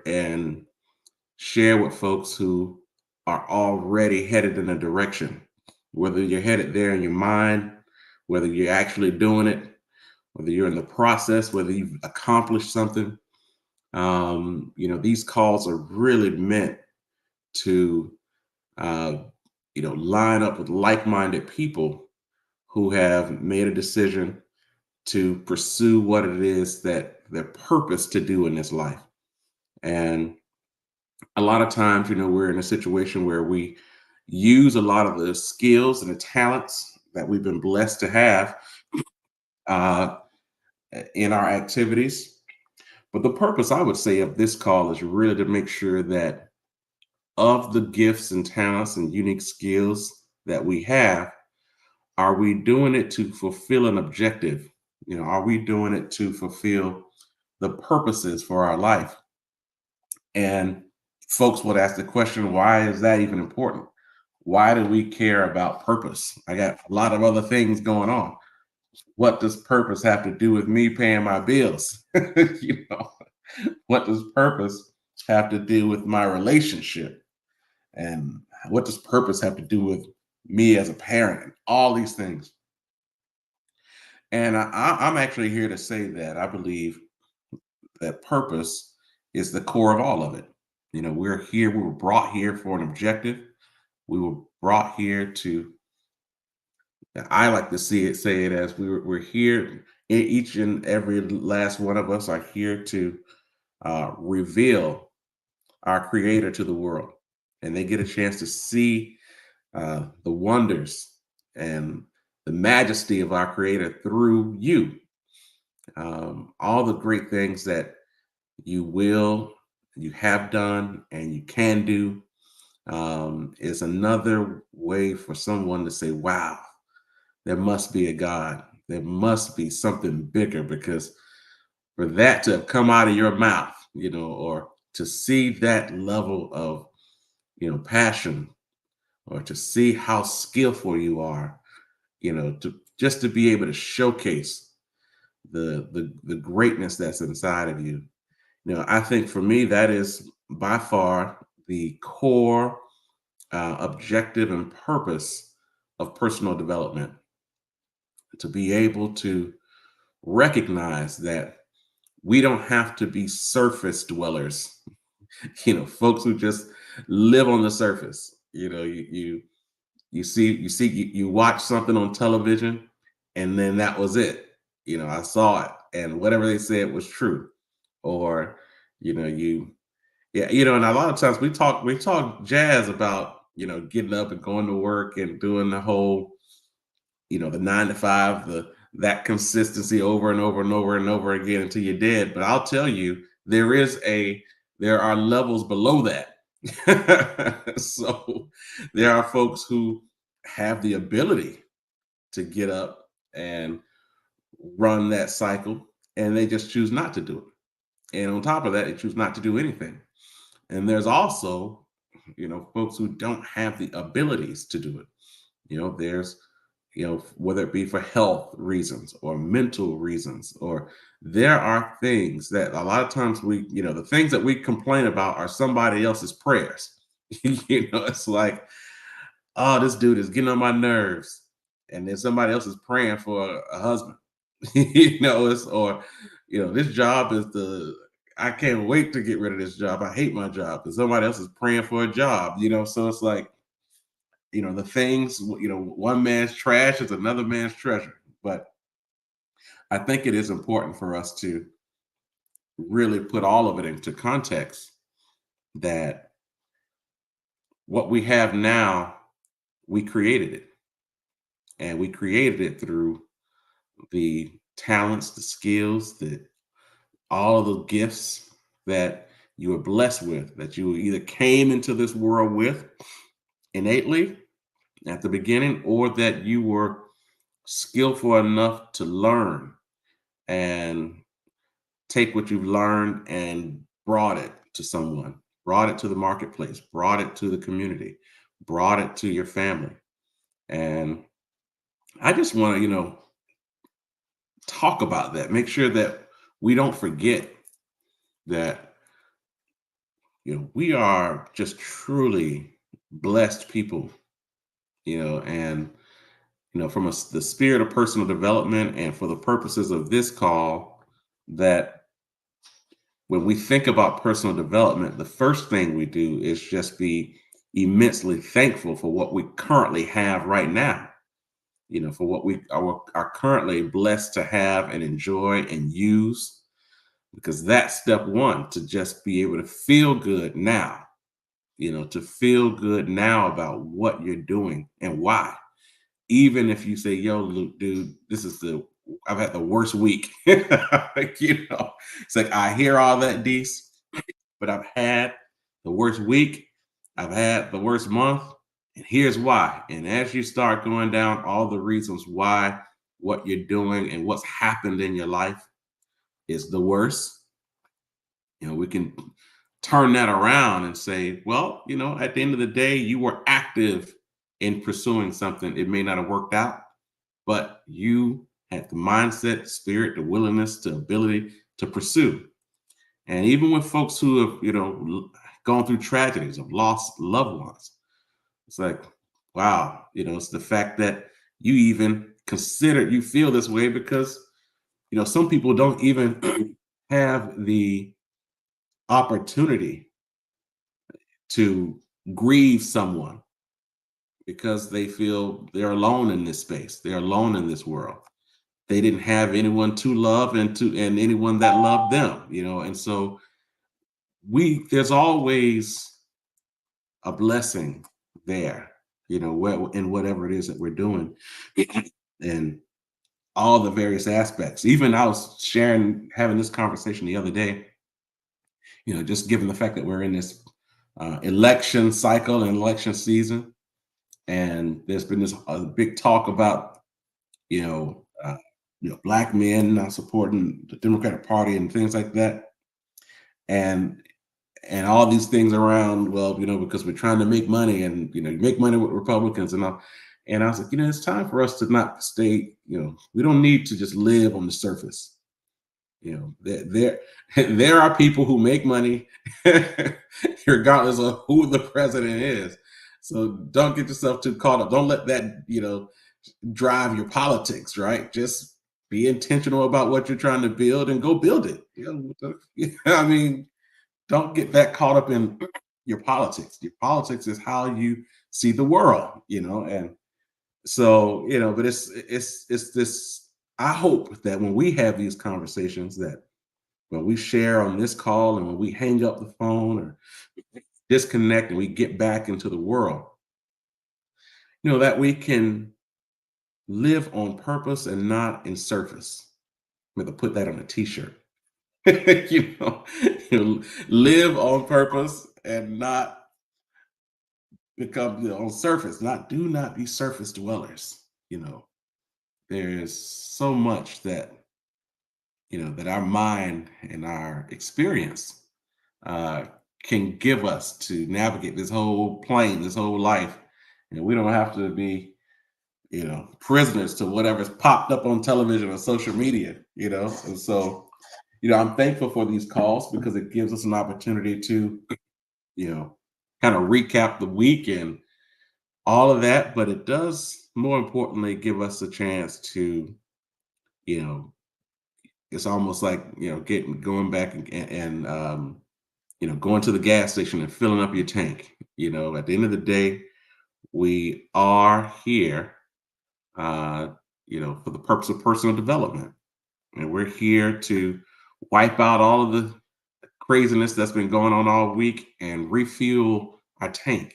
and share with folks who are already headed in a direction, whether you're headed there in your mind, whether you're actually doing it, whether you're in the process, whether you've accomplished something. These calls are really meant to, uh, line up with like-minded people who have made a decision to pursue what it is that their purpose to do in this life. And a lot of times, we're in a situation where we use a lot of the skills and the talents that we've been blessed to have uh, in our activities. But the purpose, I would say, of this call is really to make sure that of the gifts and talents and unique skills that we have, are we doing it to fulfill an objective? Are we doing it to fulfill the purposes for our life? And folks would ask the question, why is that even important? Why do we care about purpose? I got a lot of other things going on. What does purpose have to do with me paying my bills? you know, what does purpose have to do with my relationship? And what does purpose have to do with me as a parent? And all these things. And I'm actually here to say that I believe that purpose is the core of all of it. We're here, we were brought here for an objective. We were brought here to, I like to say it as we're here, each and every last one of us are here to reveal our creator to the world. And they get a chance to see the wonders and the majesty of our creator through you. All the great things that you have done, and you can do is another way for someone to say, wow, there must be a God. There must be something bigger, because for that to have come out of your mouth, or to see that level of, passion, or to see how skillful you are, to just to be able to showcase the greatness that's inside of you. I think for me, that is by far the core objective and purpose of personal development, to be able to recognize that we don't have to be surface dwellers, folks who just live on the surface. You watch something on television, and then that was it. I saw it, and whatever they said was true. Or, you yeah, and a lot of times we talk jazz about, getting up and going to work and doing the whole, the 9 to 5, that consistency over and over and over and over again until you're dead. But I'll tell you, there are levels below that. So there are folks who have the ability to get up and run that cycle, and they just choose not to do it. And on top of that, they choose not to do anything. And there's also, folks who don't have the abilities to do it. There's, whether it be for health reasons or mental reasons, or there are things that a lot of times the things that we complain about are somebody else's prayers. It's like, oh, this dude is getting on my nerves. And then somebody else is praying for a husband. This job is I can't wait to get rid of this job. I hate my job. And somebody else is praying for a job, so it's like, the things, one man's trash is another man's treasure. But I think it is important for us to really put all of it into context, that what we have now, we created it. And we created it through the talents, the skills, all of the gifts that you were blessed with, that you either came into this world with innately at the beginning, or that you were skillful enough to learn and take what you've learned and brought it to someone, brought it to the marketplace, brought it to the community, brought it to your family. And I just want to, talk about that, make sure that we don't forget that we are just truly blessed people, and from the spirit of personal development and for the purposes of this call, that when we think about personal development, the first thing we do is just be immensely thankful for what we currently have right now, for what we are currently blessed to have and enjoy and use, because that's step one, to just be able to feel good now, to feel good now about what you're doing and why. Even if you say, yo, Luke, dude, I've had the worst week. It's like, I hear all that, Dees, but I've had the worst week. I've had the worst month. And here's why. And as you start going down all the reasons why what you're doing and what's happened in your life is the worst, we can turn that around and say, well, at the end of the day, you were active in pursuing something. It may not have worked out, but you had the mindset, spirit, the willingness, the ability to pursue. And even with folks who have, gone through tragedies, have lost loved ones, it's like, wow, it's the fact that you even you feel this way because, some people don't even have the opportunity to grieve someone because they feel they're alone in this space. They're alone in this world. They didn't have anyone to love and anyone that loved them, and so there's always a blessing there, in whatever it is that we're doing, and all the various aspects. Even I was having this conversation the other day, just given the fact that we're in this election cycle and election season, and there's been this big talk about, you know, uh, black men not supporting the Democratic Party and things like that, and all these things around. Well, because we're trying to make money, and you make money with Republicans and all. And I was like, it's time for us to not stay. We don't need to just live on the surface. There there are people who make money regardless of who the president is. So don't get yourself too caught up. Don't let that drive your politics, right? Just be intentional about what you're trying to build and go build it. I mean, don't get that caught up in your politics. Your politics is how you see the world, and so, but it's this. I hope that when we have these conversations, that when we share on this call and when we hang up the phone or disconnect and we get back into the world, that we can live on purpose and not in surface. I'm going to put that on a t-shirt. you know, live on purpose and not become on surface. Do not be surface dwellers. There's so much that that our mind and our experience uh, can give us to navigate this whole plane, this whole life. And we don't have to be, prisoners to whatever's popped up on television or social media, And so, I'm thankful for these calls because it gives us an opportunity to, kind of recap the week and all of that. But it does, more importantly, give us a chance to, you know, it's almost like, going back and going to the gas station and filling up your tank. At the end of the day, we are here, uh, for the purpose of personal development. And we're here to wipe out all of the craziness that's been going on all week and refuel our tank.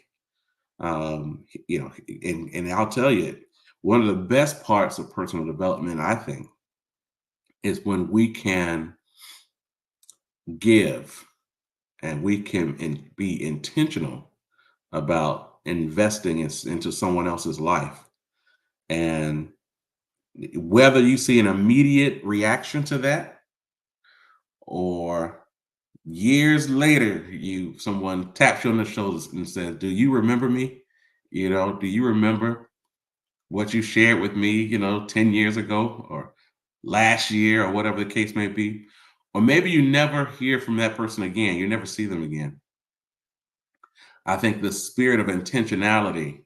And I'll tell you, one of the best parts of personal development, I think, is when we can give and we can be intentional about investing into someone else's life. And whether you see an immediate reaction to that or years later, someone taps you on the shoulders and says, "Do you remember me? Do you remember what you shared with me, 10 years ago or last year or whatever the case may be?" Or maybe you never hear from that person again. You never see them again. I think the spirit of intentionality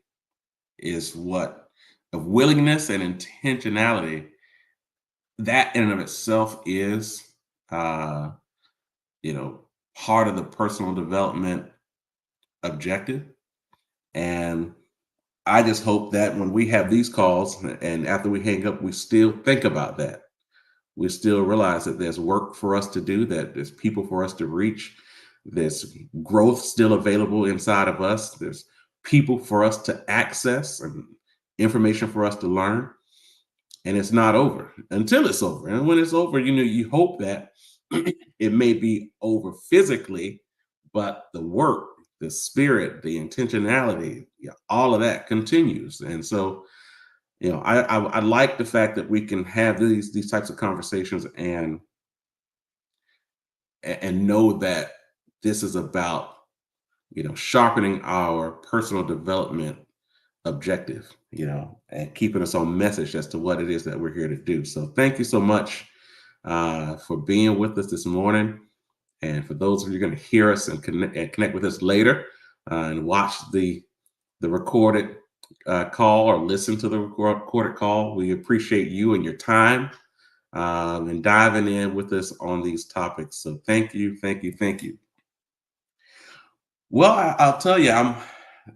is what of willingness and intentionality, that in and of itself is uh, you know, part of the personal development objective. And I just hope that when we have these calls and after we hang up, we still think about that. We still realize that there's work for us to do, that there's people for us to reach, there's growth still available inside of us, there's people for us to access and information for us to learn. And it's not over until it's over. And when it's over, you hope that it may be over physically, but the work, the spirit, the intentionality, yeah, all of that continues. And so, I like the fact that we can have these types of conversations and know that this is about sharpening our personal development objective, and keeping us on message as to what it is that we're here to do. So thank you so much for being with us this morning. And for those of you going to hear us and connect with us later and watch the recorded call or listen to the recorded call, we appreciate you and your time and diving in with us on these topics. So thank you, thank you, thank you. Well, I'll tell you,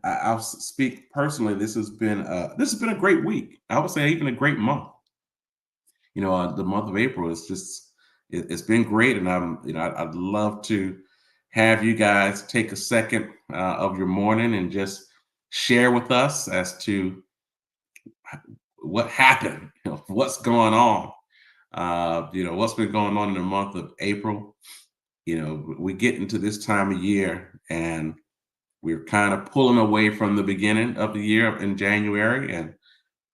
I'll speak personally. This has been a great week. I would say even a great month. The month of April is just it's been great, and I'd love to have you guys take a second of your morning and just share with us as to what happened, what's going on, what's been going on in the month of April. We get into this time of year, and we're kind of pulling away from the beginning of the year in January and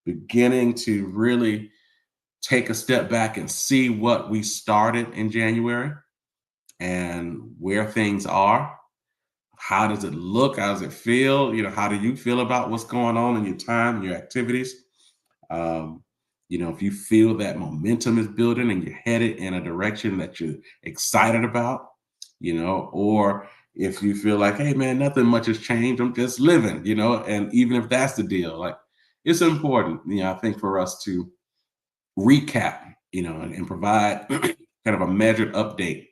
beginning to really take a step back and see what we started in January and where things are. How does it look? How does it feel? How do you feel about what's going on in your time, your activities? Um, if you feel that momentum is building and you're headed in a direction that you're excited about, or if you feel like, hey man, nothing much has changed, I'm just living, and even if that's the deal, like it's important, I think for us to recap, and provide kind of a measured update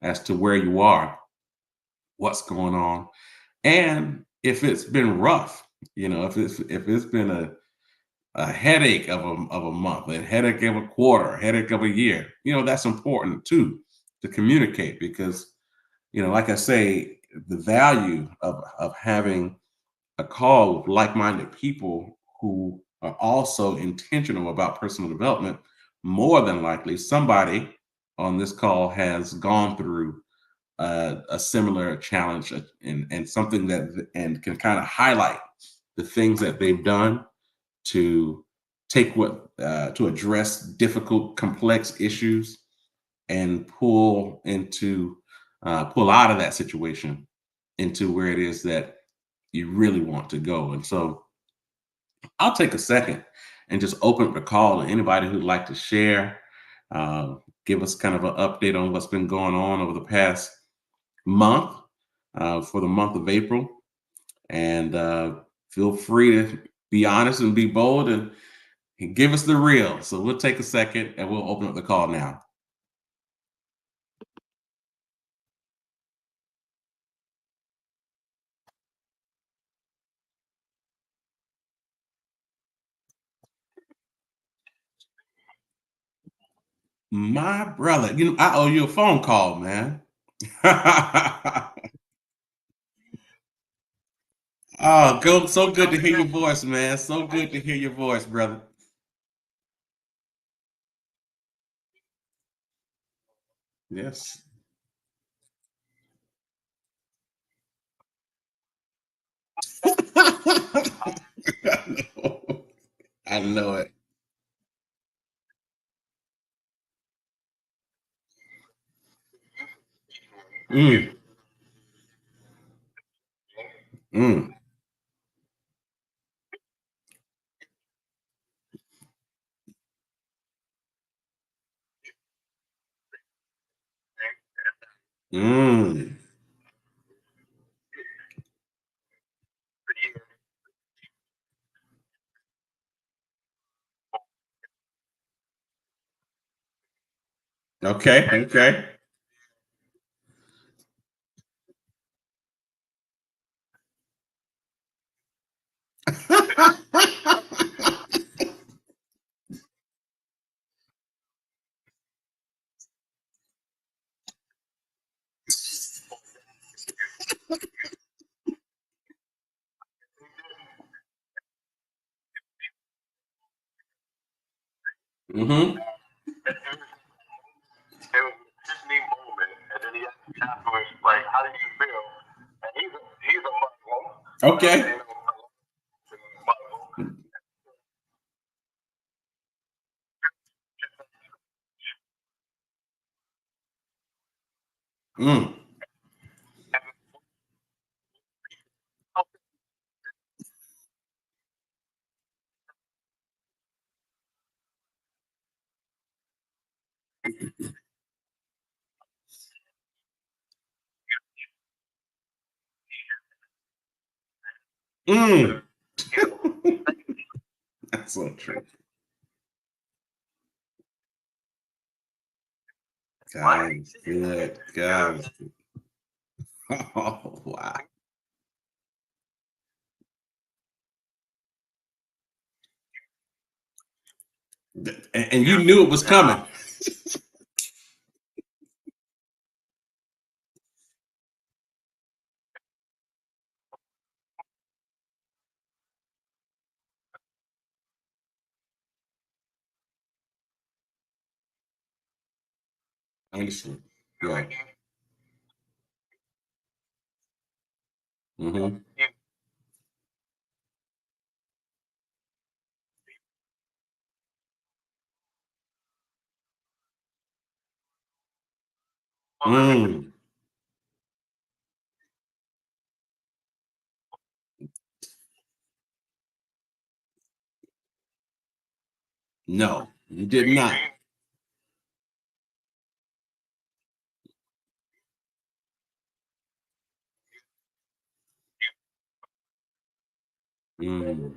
as to where you are, what's going on, and if it's been rough, if it's been a headache of a month, a headache of a quarter, a headache of a year, that's important too to communicate because, like I say, the value of having a call with like-minded people who are also intentional about personal development, more than likely somebody on this call has gone through a similar challenge and something that and can kind of highlight the things that they've done to take what to address difficult, complex issues and pull out of that situation into where it is that you really want to go. And so I'll take a second and just open up the call to anybody who'd like to share, give us kind of an update on what's been going on over the past month for the month of April. And feel free to be honest and be bold and give us the real. So we'll take a second and we'll open up the call now. My brother, I owe you a phone call, man. Oh, go so good to hear your voice, man. So good to hear your voice, brother. Yes. I know it. Mm, mm, mm. Okay. Okay. Hmm. Okay. Mm. Mm. That's so true. Guys, good. Guys. Oh, wow. And you knew it was coming. I understand. Yeah. Hmm. Mm. No, you did not. Mm.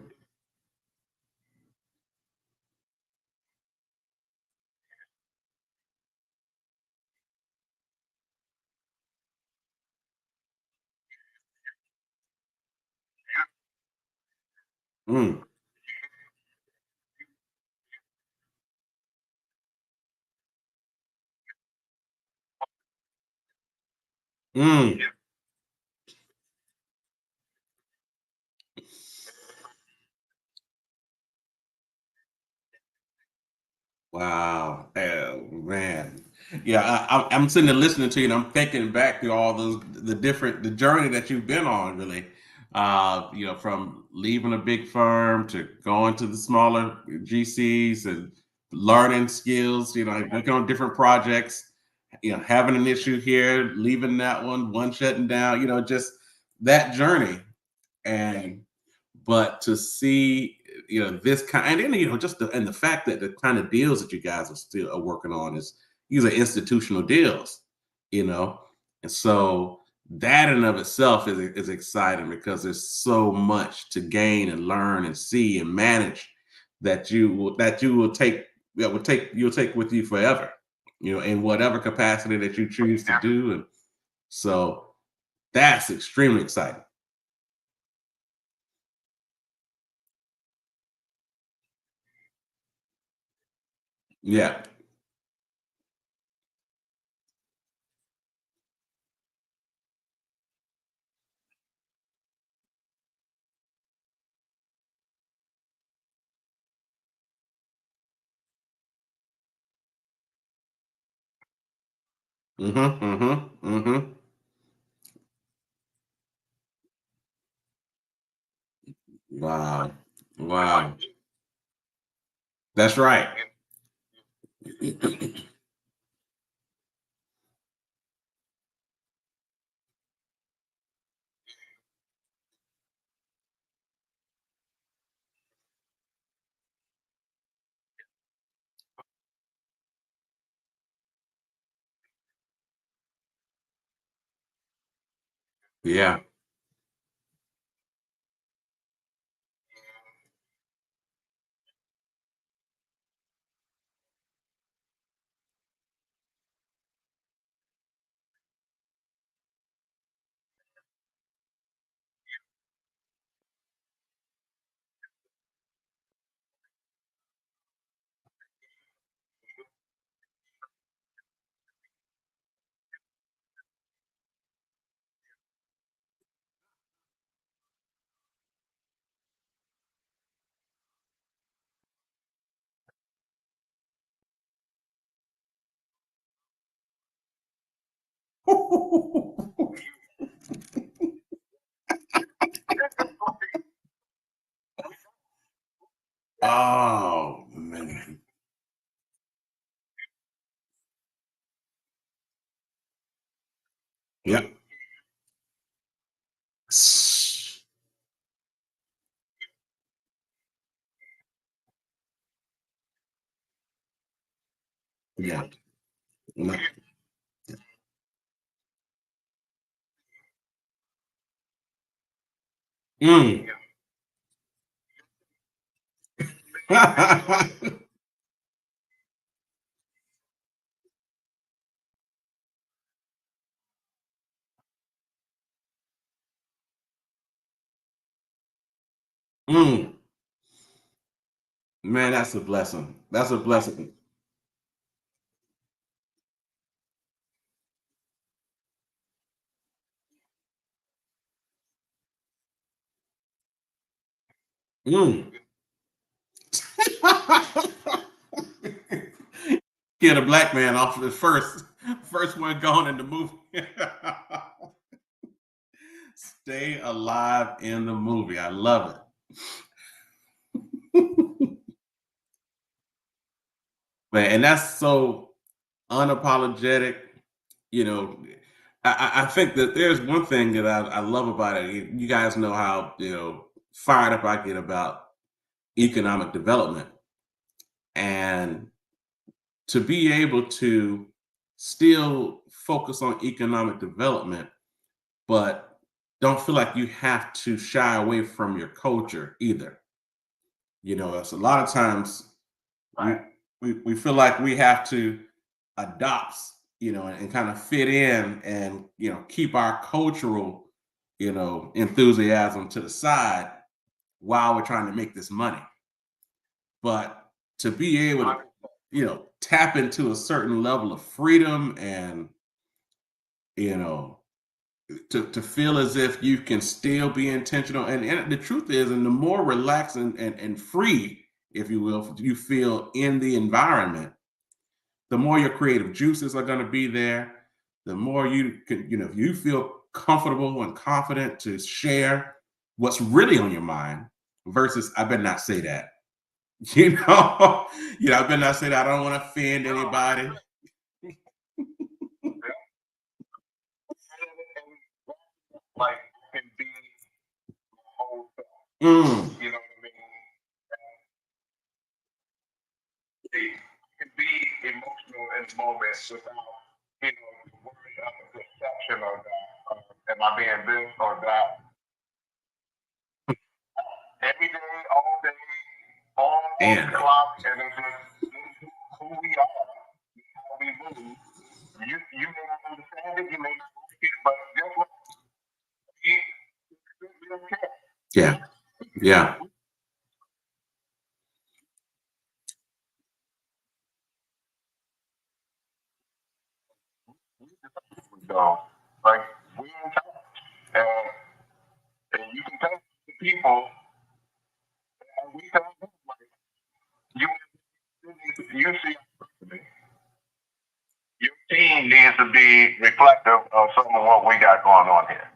Mm. Mm. Wow. Oh, man. Yeah, I'm sitting there listening to you, and I'm thinking back to all those the journey that you've been on, really. From leaving a big firm to going to the smaller GCs and learning skills. Working on different projects. Having an issue here, leaving that one shutting down. Just that journey, and but to see this kind, and then just the fact that the kind of deals that you guys are working on is these are institutional deals, you know and so that in of itself is exciting because there's so much to gain and learn and see and manage that you will take that will take you'll take with you forever, in whatever capacity that you choose to do. And so that's extremely exciting. Yeah. Mm-hmm. Mm-hmm. Mm-hmm. Wow. Wow. That's right. Yeah. Oh man. Yep. Yeah. No. Mm. Mm. Man, that's a blessing. That's a blessing. Mm. Get a black man off the first one gone in the movie. Stay alive in the movie. I love it. Man, and that's so unapologetic. You know, I think that there's one thing that I love about it. You guys know how fired up I get about economic development, and to be able to still focus on economic development, but don't feel like you have to shy away from your culture either. It's a lot of times we, we feel like we have to adopt, and kind of fit in and, keep our cultural, enthusiasm to the side while we're trying to make this money. But to be able to, tap into a certain level of freedom and, you know, to feel as if you can still be intentional. And the truth is, and the more relaxed and free, if you will, you feel in the environment, the more your creative juices are going to be there, the more you can, if you feel comfortable and confident to share what's really on your mind versus I better not say that. You know, I better not say that. I don't want to offend anybody. Mm, and yeah, yeah.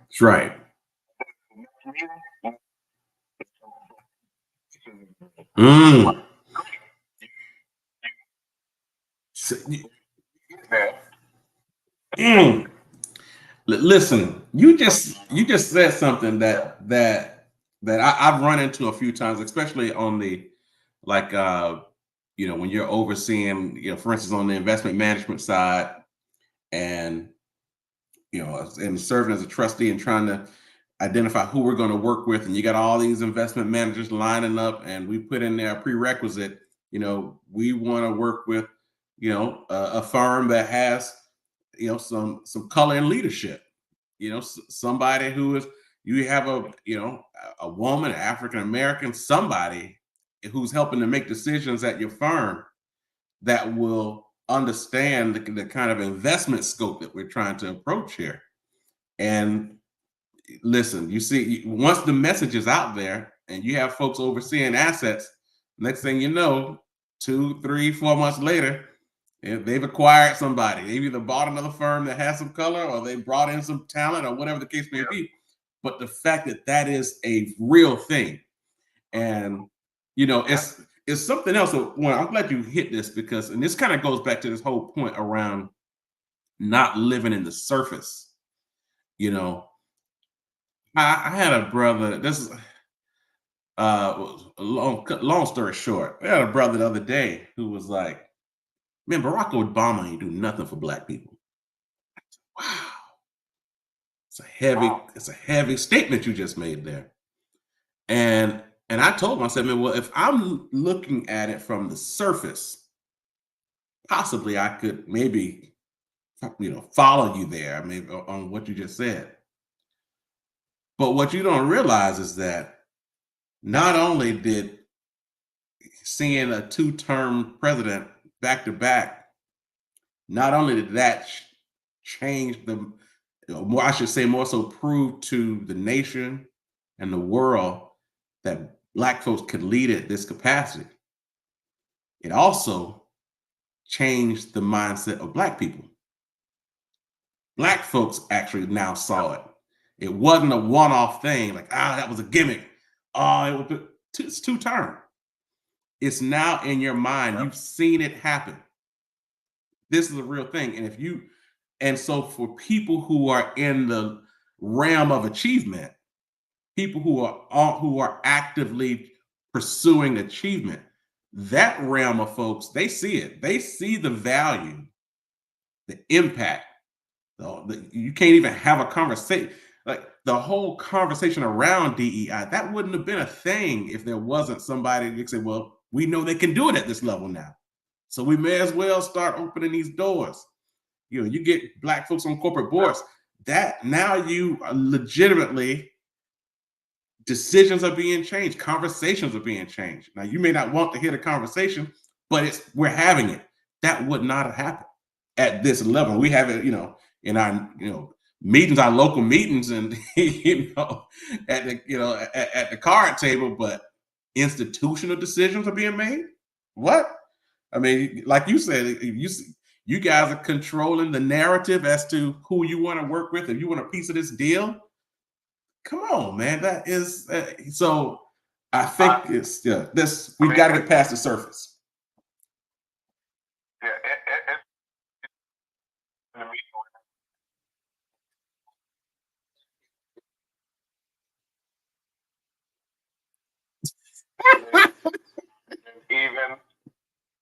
That's right. Mm. Mm. Listen, you just said something that I've run into a few times, especially on the like when you're overseeing, for instance, on the investment management side, and and serving as a trustee and trying to identify who we're going to work with, and you got all these investment managers lining up, and we put in there a prerequisite. We want to work with a firm that has some color and leadership. Somebody who is you have a woman, African American, somebody who's helping to make decisions at your firm that will understand the kind of investment scope that we're trying to approach here. And listen, you see, once the message is out there and you have folks overseeing assets, next thing you know, 2, 3, 4 months later, If they've acquired somebody, they've either bought another firm that has some color, or they brought in some talent, or whatever the case may Yeah. be. But the fact that that is a real thing, and Yeah. it's something else. So, well, I'm glad you hit this because, and this kind of goes back to this whole point around not living in the surface. You know, I had a brother. This is long story short. I had a brother the other day who was like, "Man, Barack Obama ain't do nothing for black people." Wow, Wow. it's a heavy statement you just made there. And I told him, I said, "Man, well, if I'm looking at it from the surface, possibly I could maybe follow you there, maybe on what you just said. But what you don't realize is that not only did seeing a two-term president back to back, not only did that change more, I should say, more so prove to the nation and the world that black folks could lead at this capacity. It also changed the mindset of black people. Black folks actually now saw it. It wasn't a one-off thing, like, that was a gimmick. It's two-term. It's now in your mind. Yep. You've seen it happen. This is a real thing. And so for people who are in the realm of achievement, people who are actively pursuing achievement, that realm of folks, they see it. They see the value, the impact. You can't even have a conversation. Like the whole conversation around DEI, that wouldn't have been a thing if there wasn't somebody who said, well, we know they can do it at this level now. So we may as well start opening these doors. You get black folks on corporate boards. That now you are legitimately, decisions are being changed, conversations are being changed. Now you may not want to hear the conversation, but we're having it. That would not have happened at this level. We have it, in our meetings, our local meetings, and at the at the card table, but institutional decisions are being made. What? I mean, like you said, you guys are controlling the narrative as to who you want to work with. If you want a piece of this deal, come on, man. That is so. I I, think it's this. I We've mean, got to get past the surface. yeah, it's in the meeting, and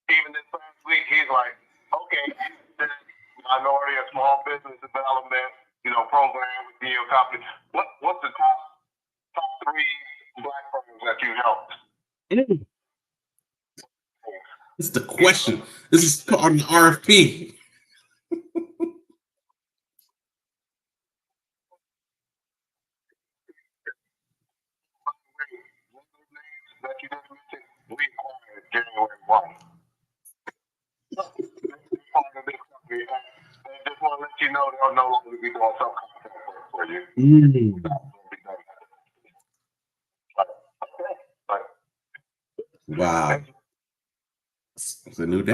even this past week, he's like, okay, this minority and small business development, program with your company. What's the top three black firms that you helped? It's the question. This is part of the RFP. That you just mentioned, we acquired January 1. Part of this company, and just want to let you know they'll no longer be doing subcontract work for you. Mm. Like, Wow, it's a new day.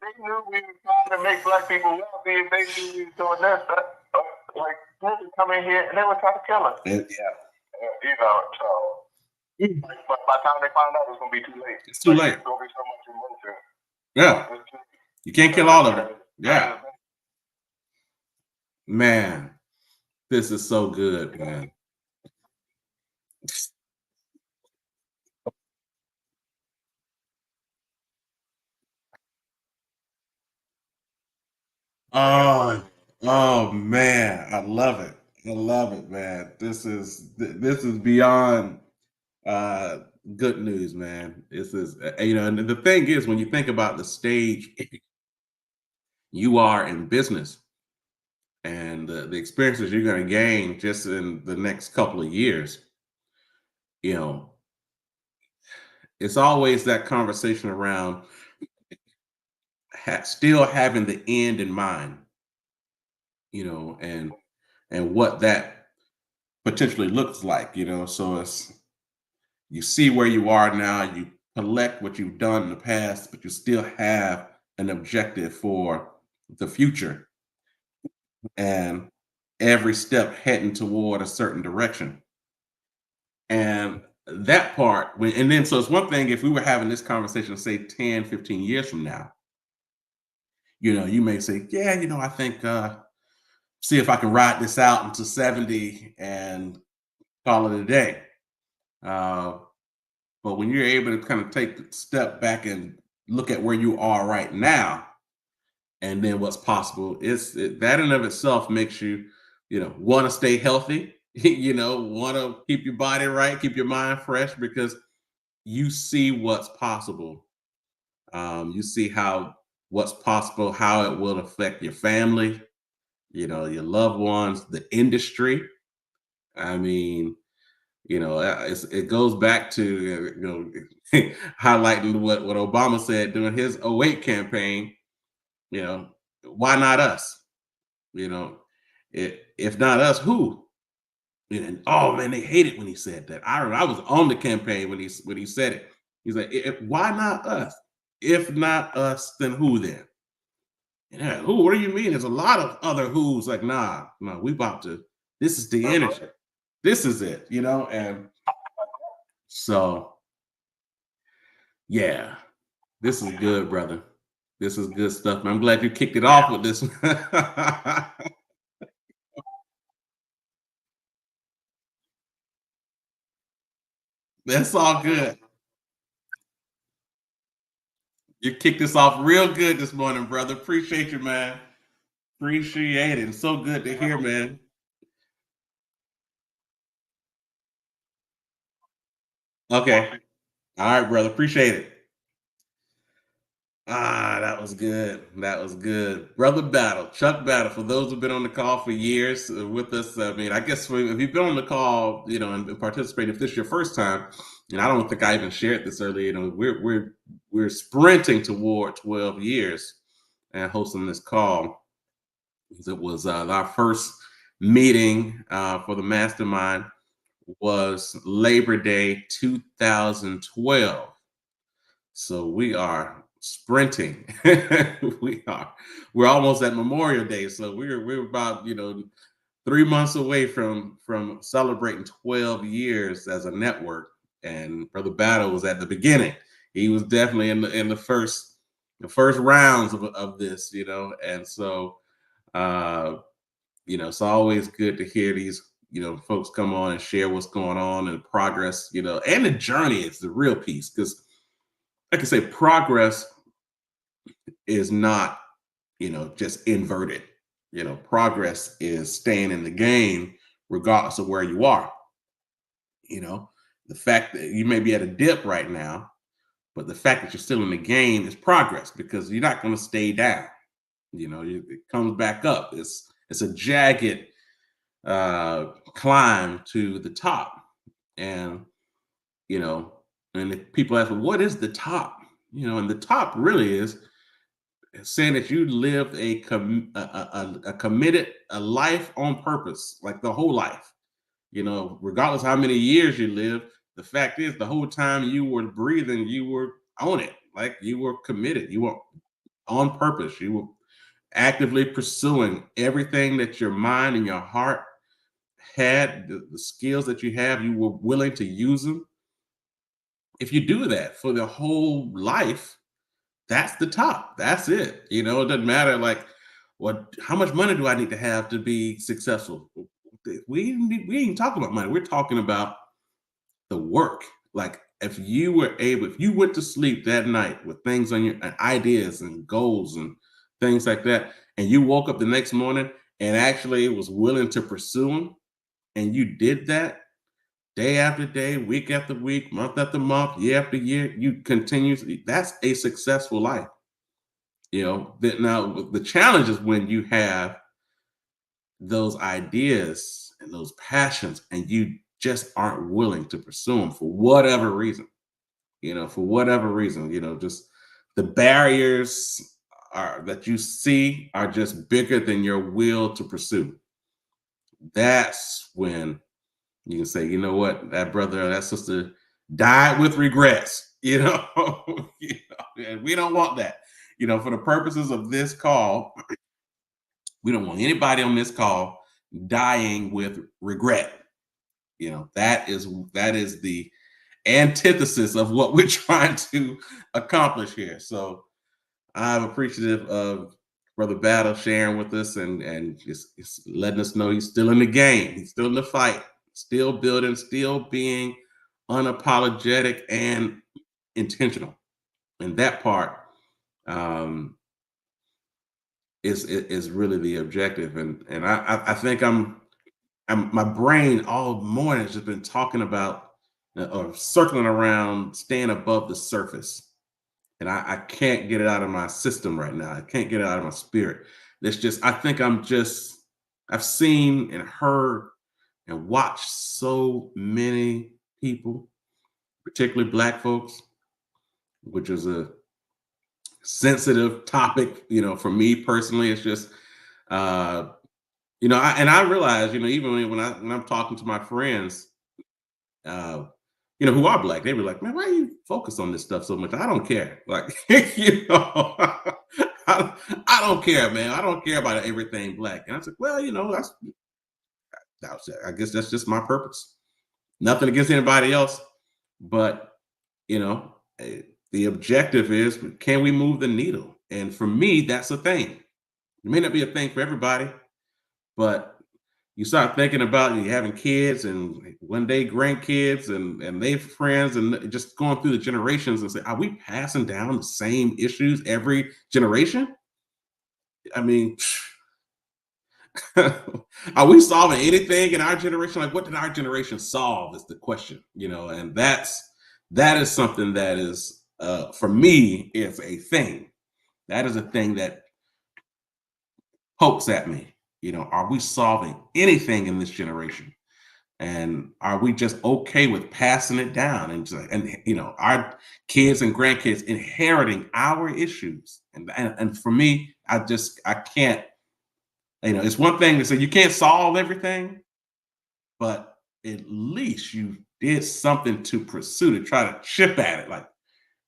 They knew we were trying to make black people wealthy. If they knew we were doing this, like they would come in here and they would try to kill us. Yeah, So. But by the time they find out, it's gonna be too late. it's too late. There's gonna be so much emotion. Yeah, you can't kill all of it. Yeah, man, this is so good, man. Oh man, I love it. I love it, man. This is beyond uh good news, man. This is and the thing is, when you think about the stage you are in business and the experiences you're going to gain just in the next couple of years, you know, it's always that conversation around still having the end in mind. and what that potentially looks like, so it's you see where you are now, you collect what you've done in the past, but you still have an objective for the future and every step heading toward a certain direction. And that part, and then so it's one thing if we were having this conversation, say 10, 15 years from now, you may say, yeah, I think see if I can ride this out into 70 and call it a day. Uh, but when you're able to kind of take a step back and look at where you are right now, and then what's possible, that in of itself makes you, want to stay healthy, want to keep your body right, keep your mind fresh because you see what's possible. You see how what's possible, how it will affect your family, your loved ones, the industry. I mean, it goes back to highlighting what Obama said during his '08 campaign. You know, why not us? You know, if not us, who? And oh man, they hate it when he said that. I was on the campaign when he said it. He's like, why not us? If not us, then who then? Yeah, who? What do you mean? There's a lot of other who's like, nah, no, we about to. This is the energy. This is it, and so yeah, this is good, brother. This is good stuff, man. I'm glad you kicked it off with this. That's all good. You kicked this off real good this morning, brother. Appreciate you, man. Appreciate it. It's so good to hear, man. Okay. All right, brother. Appreciate it. Ah, that was good. That was good. Brother Battle, Chuck Battle, for those who've been on the call for years with us. I mean, I guess if you've been on the call, and participated, if this is your first time, and I don't think I even shared this earlier, we're sprinting toward 12 years and hosting this call. It was our first meeting for the mastermind was Labor Day 2012. So we are sprinting. we are. We're almost at Memorial Day, so we're about 3 months away from celebrating 12 years as a network. And Brother Battle was at the beginning. He was definitely in the first rounds of this, and so uh, it's always good to hear these folks come on and share what's going on and progress, and the journey is the real piece because like I say, progress is not, just inverted. Progress is staying in the game regardless of where you are. You know, the fact that you may be at a dip right now, but the fact that you're still in the game is progress because you're not going to stay down. It comes back up. It's a jagged climb to the top, and you know, and if people ask, well, what is the top? And the top really is saying that you lived a committed a life on purpose, like the whole life. Regardless how many years you live, the fact is the whole time you were breathing, you were on it, like you were committed, you were on purpose, you were actively pursuing everything that your mind and your heart had, the skills that you have, you were willing to use them. If you do that for the whole life, that's the top. That's it. It doesn't matter like what how much money do I need to have to be successful? We ain't talking about money. We're talking about the work. Like if you went to sleep that night with things on your and ideas and goals and things like that, and you woke up the next morning and actually was willing to pursue them, and you did that day after day, week after week, month after month, year after year, you continue. That's a successful life. That now the challenge is when you have those ideas and those passions and you just aren't willing to pursue them for whatever reason. For whatever reason, just the barriers that you see are just bigger than your will to pursue, that's when you can say, you know what, that brother or that sister died with regrets, you know, you know, and we don't want that. You know, for the purposes of this call, we don't want anybody on this call dying with regret. You know, that is the antithesis of what we're trying to accomplish here. So I'm appreciative of Brother Battle sharing with us and just letting us know he's still in the game. He's still in the fight, still building, still being unapologetic and intentional. And that part um, is really the objective. And I think my brain all morning has just been talking about or circling around staying above the surface. And I can't get it out of my system right now. I can't get it out of my spirit. It's just, I think I've seen and heard and watched so many people, particularly Black folks, which is a sensitive topic, you know, for me personally. It's just, uh, you know, I realize, you know, even when I'm talking to my friends, uh, you know, who are Black, they were like, man, why are you focused on this stuff so much? I don't care. Like, you know, I don't care, man. I don't care about everything Black. And I said, well, you know, I guess that's just my purpose. Nothing against anybody else, but you know, the objective is, can we move the needle? And for me, that's a thing. It may not be a thing for everybody, but you start thinking about you having kids and one day grandkids and they friends and just going through the generations and say, are we passing down the same issues every generation? I mean, are we solving anything in our generation? Like, what did our generation solve is the question, you know, and that is something that is for me is a thing. That is a thing that pokes at me. You know, are we solving anything in this generation? And are we just okay with passing it down and you know, our kids and grandkids inheriting our issues? And for me, I can't, you know, it's one thing to say you can't solve everything, but at least you did something to pursue to try to chip at it. Like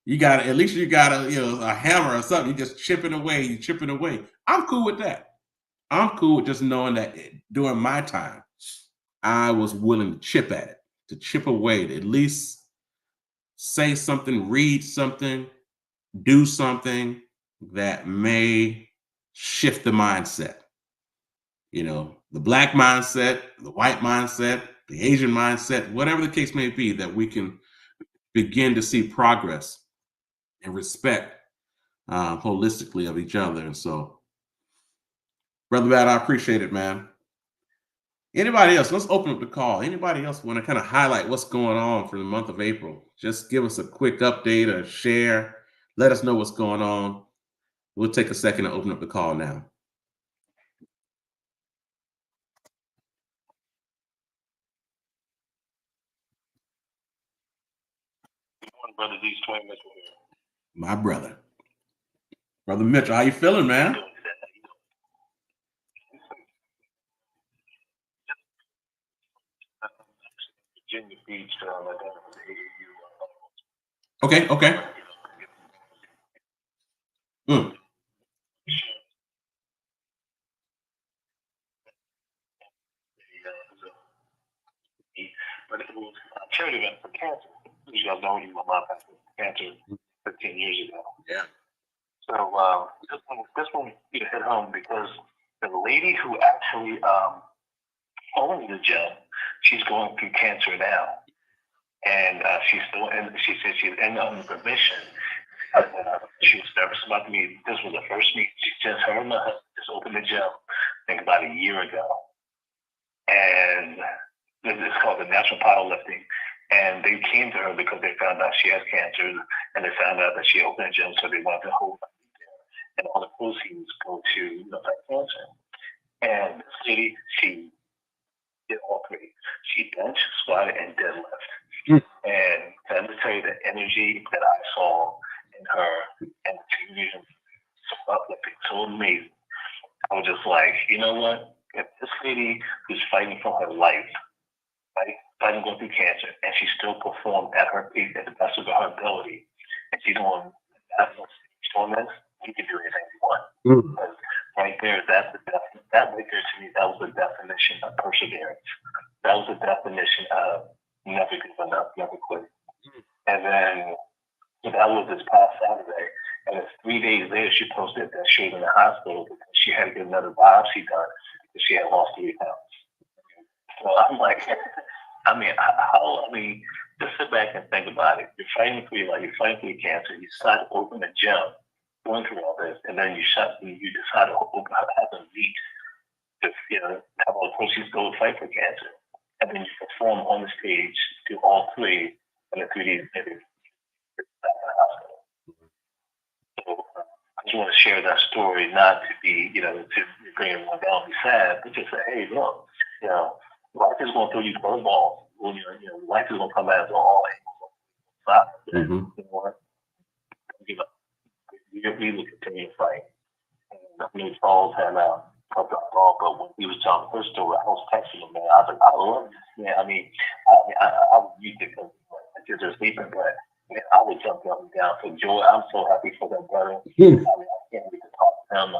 you got to, at least you got a, you know, a hammer or something. You just chipping away, you chipping away. I'm cool with that. I'm cool with just knowing that during my time, I was willing to chip at it, to chip away, to at least say something, read something, do something that may shift the mindset. You know, the Black mindset, the white mindset, the Asian mindset, whatever the case may be, that we can begin to see progress and respect holistically of each other. And so, Brother Matt, I appreciate it, man. Anybody else? Let's open up the call. Anybody else want to kind of highlight what's going on for the month of April? Just give us a quick update or share. Let us know what's going on. We'll take a second to open up the call now. Brother D's twin Mitchell here. My brother. Brother Mitchell, how you feeling, man? Virginia Beach, like the AAU. Okay, okay. Mm. But it was a charity event for cancer. As you guys know, my mom passed with cancer 15 years ago. Yeah. So this one hit home because the lady who actually owns the gym, she's going through cancer now, and she's still in. She said she's in remission. She was nervous about the meeting. This was the first meeting. She just her and her husband just opened the gym, I think about a year ago, and it's called the Natural Powerlifting. And they came to her because they found out she has cancer, and they found out that she opened a gym, so they wanted to hold her there. And all the proceeds go to fight cancer. And this lady, she did all three. She bench, squatted, and deadlift. And let me tell you, the energy that I saw in her and the television so uplifting. perfect, so amazing. I was just like, you know what? If this lady who's fighting for her life, right, fighting going through cancer, and she still performed at her peak at the best of her ability, and she's on national stage doing this, we can do anything we want. Mm. Because right there, that right there to me, that was the definition of perseverance. That was the definition of never giving up, never quit. And then that was this past Saturday. And it's 3 days later, she posted that she was in the hospital because she had to get another biopsy done because she had lost 3 pounds. So I'm like, I mean, just sit back and think about it. You're fighting for your life, you're fighting for your cancer, you decide to open a gym, going through all this, and then you decide to open up, have a meet, to, have all the proceeds go to fight for cancer. And then you perform on the stage, do all three, and then 3 days later, you're back in the hospital. So I just want to share that story, not to be, to bring everyone down and be sad, but just say, hey, look, life is going to throw you curveballs. Well, life is going to come at us all angles. Mm-hmm. You know what? Don't give up. We will continue to fight. And I mean, Charles had dropped off, but when he was telling the first story, I was texting him, man. I was like, I love this, man. I was used to because my kids are sleeping, but man, I would jump up and down for joy. I'm so happy for that brother. Mm. I can't wait to talk to him.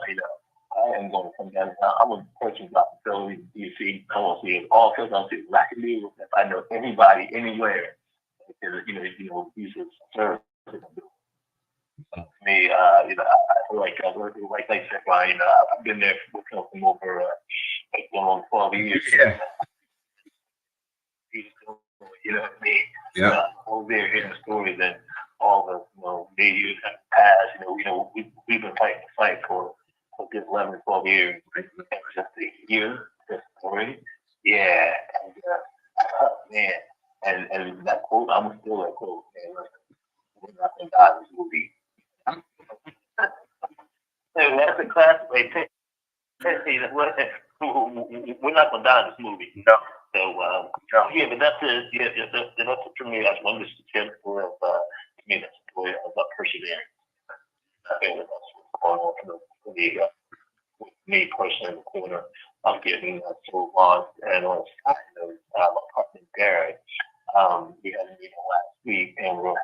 I am going to come down. I'm a person about Philly, DC. I want to see it all because I'm seeing I can do if I know anybody anywhere. Because, he's a service. Me, I like I said, Ryan, I've been there with him for over like going on 12 years. Yeah. You know what I mean? Yeah. Over there hearing the stories and all the years have passed. We've been fighting the fight for a good 11, 12 years. And just to hear the story, yeah, and man, and that quote, I'm still that quote, man. We're not gonna die in this movie. That's a classic. We're not gonna die in this movie. No. So yeah, but that's it. Yeah, that's it for me. That's one of the story of to me. That's a story about perseverance. I think that's what's going on for with me personally in the corner. I'm getting so lost. And on a side note, my partner Barry, we had a meeting last week, and we're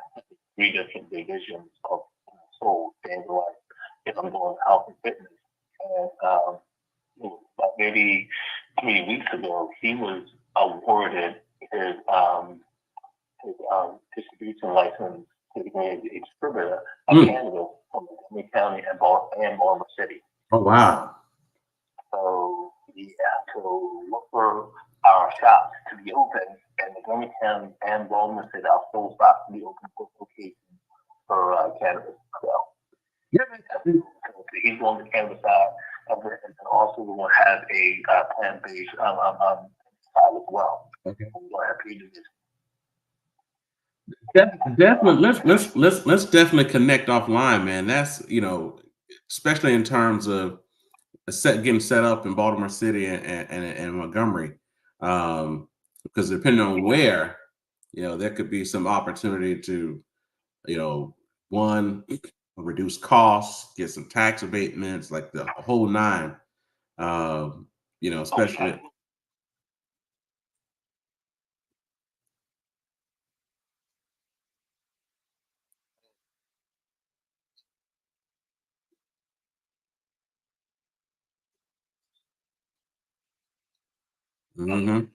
3 different divisions of soul. And we're like, I'm doing health and fitness, and about maybe 3 weeks ago, he was awarded his distribution license to be a distributor of cannabis from Montgomery County and Baltimore City. Oh, wow. So yeah, so look for our shops to be open, and Montgomery County and Baltimore City, our full shops to be open for locations for cannabis. So Yeah. he's on the cannabis side of it, and also we're going to have a plant-based side as well. Okay. We're going to have pages. Definitely. Let's definitely connect offline, man. That's especially in terms of getting set up in Baltimore City and Montgomery, because depending on where, there could be some opportunity to, one, reduce costs, get some tax abatements, like the whole nine. Especially. Mm-hmm.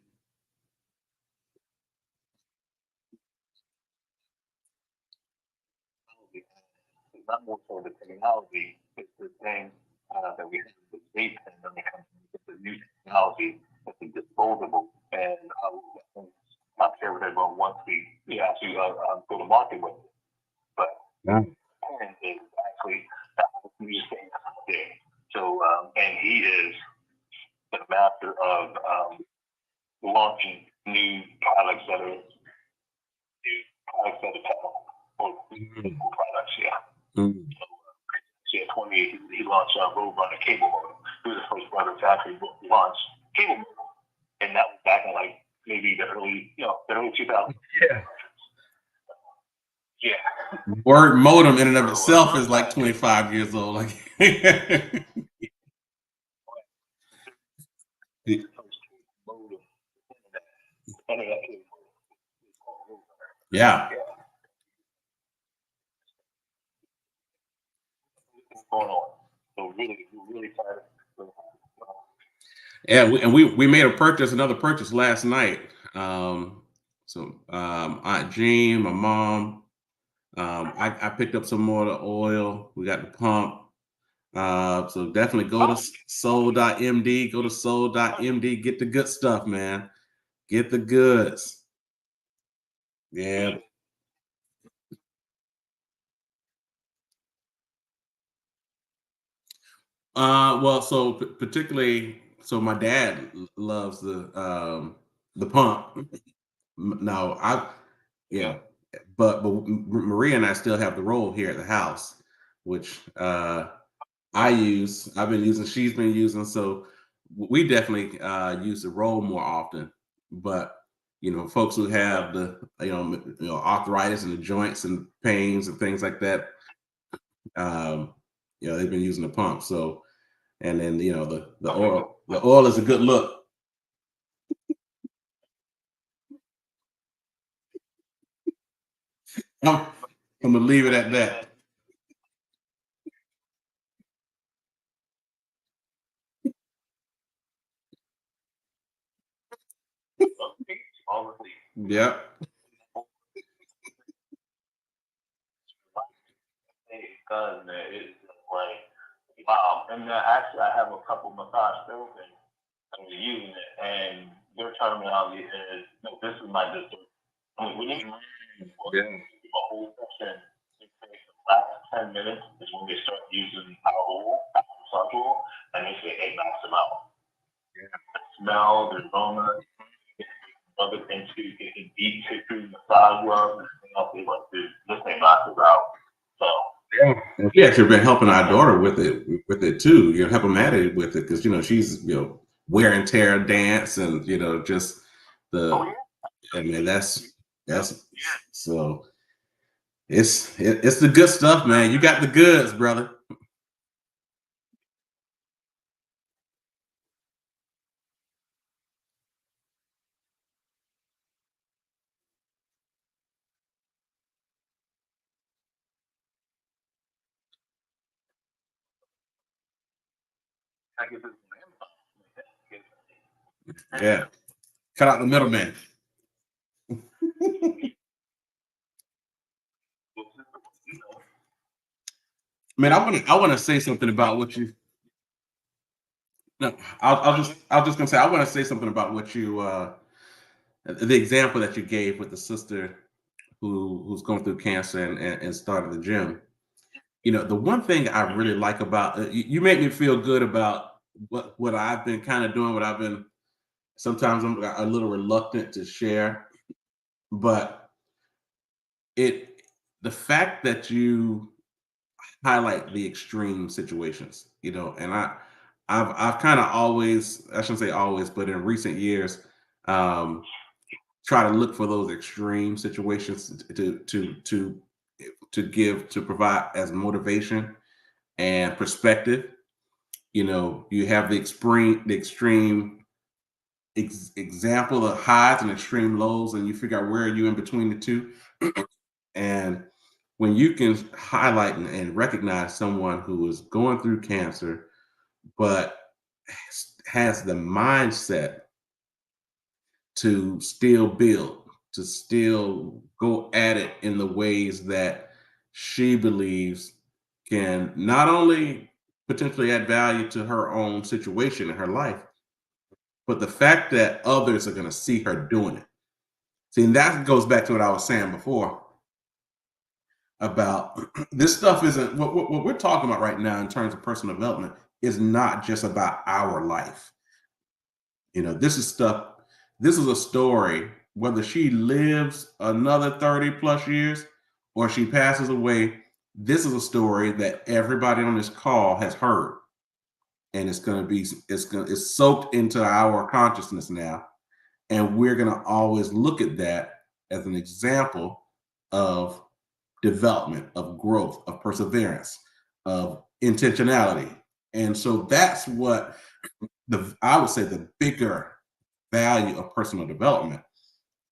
Not more so the technology, it's the thing that we have with vape pen when it comes to the new technology, it's disposable. And not share with everyone once we actually go to market with it. But Yeah. pen is actually the new thing out there. So, and he is the master of launching new products that are technical or products, yeah. Mm-hmm. So, 28, he launched Roadrunner cable modem. He was the first brother to actually launch cable modem, and that was back in like maybe the early 2000s. Yeah. Yeah. Word modem in and of itself is like 25 years old. Like. Yeah. Going on. So really, really tired. Yeah, we made a purchase, another purchase last night. Aunt Jean, my mom, I picked up some more of the oil. We got the pump. So definitely go to soul.md, go to soul.md, get the good stuff, man. Get the goods. Yeah. Well, so particularly, so my dad loves the pump. No, yeah, but Maria and I still have the roll here at the house, which I use. I've been using. She's been using. So we definitely use the roll more often. But folks who have the arthritis and the joints and pains and things like that, um, they've been using the pump. So and then the oil is a good look. I'm, I'm gonna leave it at that. Yep. Because it's just like, wow. And actually, I have a couple massage therapists that are using it, and their terminology is, no, this is my dessert. I mean, when you do a whole session, it takes the last 10 minutes is when they start using our oil, our massage oil, and they say, hey, max them out. The smell, the aroma, rub it into, getting deep tissue, massage rub, and everything else. They like, dude, this thing knocks us out. So, And we actually been helping our daughter with it too. Helping Maddie with it because she's wear and tear dance and just the. I mean that's so it's the good stuff, man. You got the goods, brother. I get this Yeah, cut out the middleman. Man, I want to say something about what you. No, I was just gonna say I want to say something about what you the example that you gave with the sister who's going through cancer and started the gym. The one thing I really like about you make me feel good about what I've been kind of doing, what I've been sometimes I'm a little reluctant to share, but it the fact that you highlight the extreme situations, and I've kind of always, I shouldn't say always, but in recent years, um, try to look for those extreme situations to provide as motivation and perspective. You have the extreme example of highs and extreme lows, and you figure out where are you in between the two. And when you can highlight and recognize someone who is going through cancer, but has the mindset to still build, to still go at it in the ways that she believes can not only potentially add value to her own situation in her life, but the fact that others are going to see her doing it. See, and that goes back to what I was saying before about this stuff isn't what we're talking about right now in terms of personal development is not just about our life. This is stuff, this is a story, whether she lives another 30 plus years or she passes away, this is a story that everybody on this call has heard. And it's soaked into our consciousness now. And we're going to always look at that as an example of development, of growth, of perseverance, of intentionality. And so that's what I would say the bigger value of personal development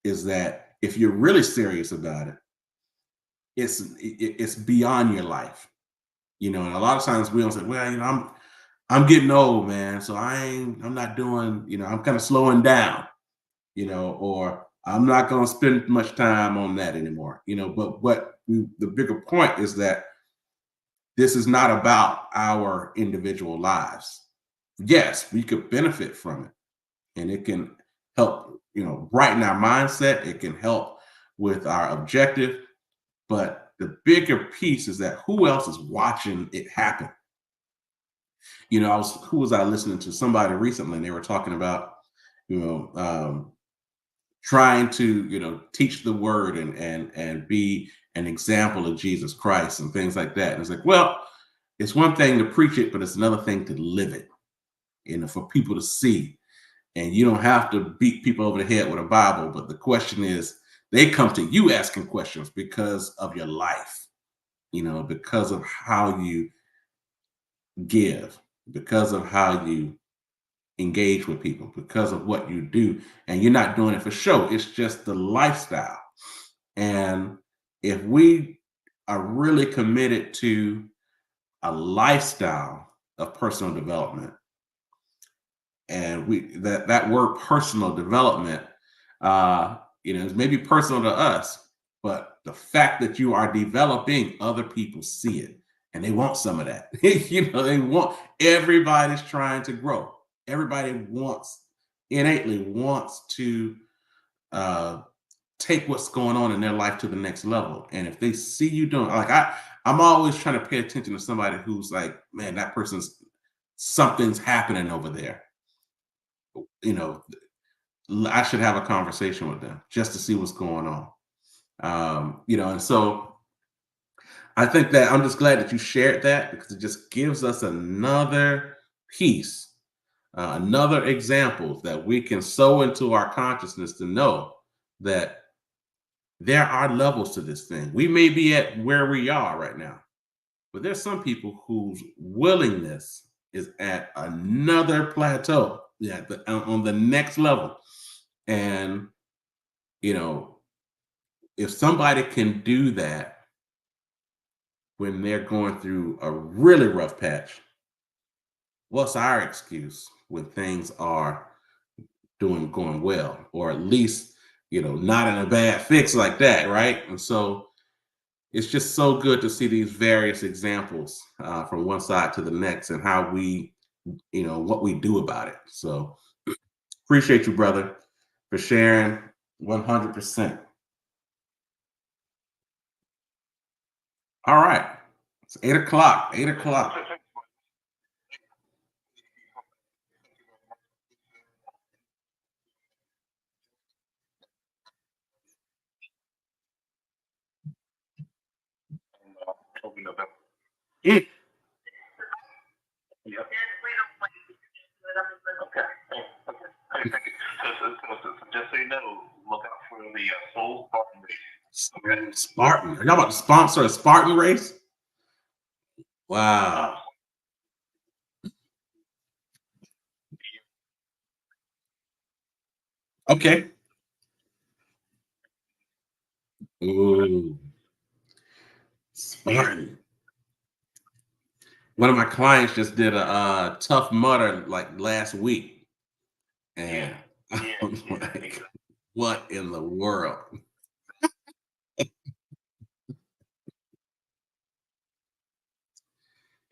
is that if you're really serious about it, it's beyond your life. And a lot of times we don't say, well, I'm getting old, man, so I'm not doing, I'm kind of slowing down, or I'm not going to spend much time on that anymore, but the bigger point is that this is not about our individual lives. Yes, we could benefit from it, and it can help, brighten our mindset. It can help with our objective, but the bigger piece is that who else is watching it happen? Who was I listening to? Somebody recently, and they were talking about, you know, um, trying to, teach the word and be an example of Jesus Christ and things like that. And it's like, well, it's one thing to preach it, but it's another thing to live it, for people to see. And you don't have to beat people over the head with a Bible, but the question is, they come to you asking questions because of your life, because of how you give, because of how you engage with people, because of what you do. And you're not doing it for show, it's just the lifestyle. And if we are really committed to a lifestyle of personal development, and that word personal development, is maybe personal to us, but the fact that you are developing, other people see it and they want some of that. They want, everybody's trying to grow. Everybody innately wants to uh, take what's going on in their life to the next level. And if they see you doing, like, I'm always trying to pay attention to somebody who's like, man, that person's, something's happening over there. you know I should have a conversation with them just to see what's going on. And so I think that I'm just glad that you shared that, because it just gives us another piece, another example that we can sow into our consciousness to know that there are levels to this thing. We may be at where we are right now, but there's some people whose willingness is at another plateau, yeah, on the next level. And, you know, if somebody can do that when they're going through a really rough patch, what's our excuse when things are going well, or at least, not in a bad fix like that, right? And so it's just so good to see these various examples from one side to the next, and how we, what we do about it. So appreciate you, brother, for sharing 100%. All right. It's 8 o'clock. 8 o'clock. November. Mm. Yep. Okay. Okay. Hey, thank you. So just so you know, look out for the Soul Spartan race. Okay. Spartan. Are y'all about to sponsor a Spartan race? Wow. Okay. Ooh, Spartan. One of my clients just did a Tough Mudder like last week, and I'm like, what in the world?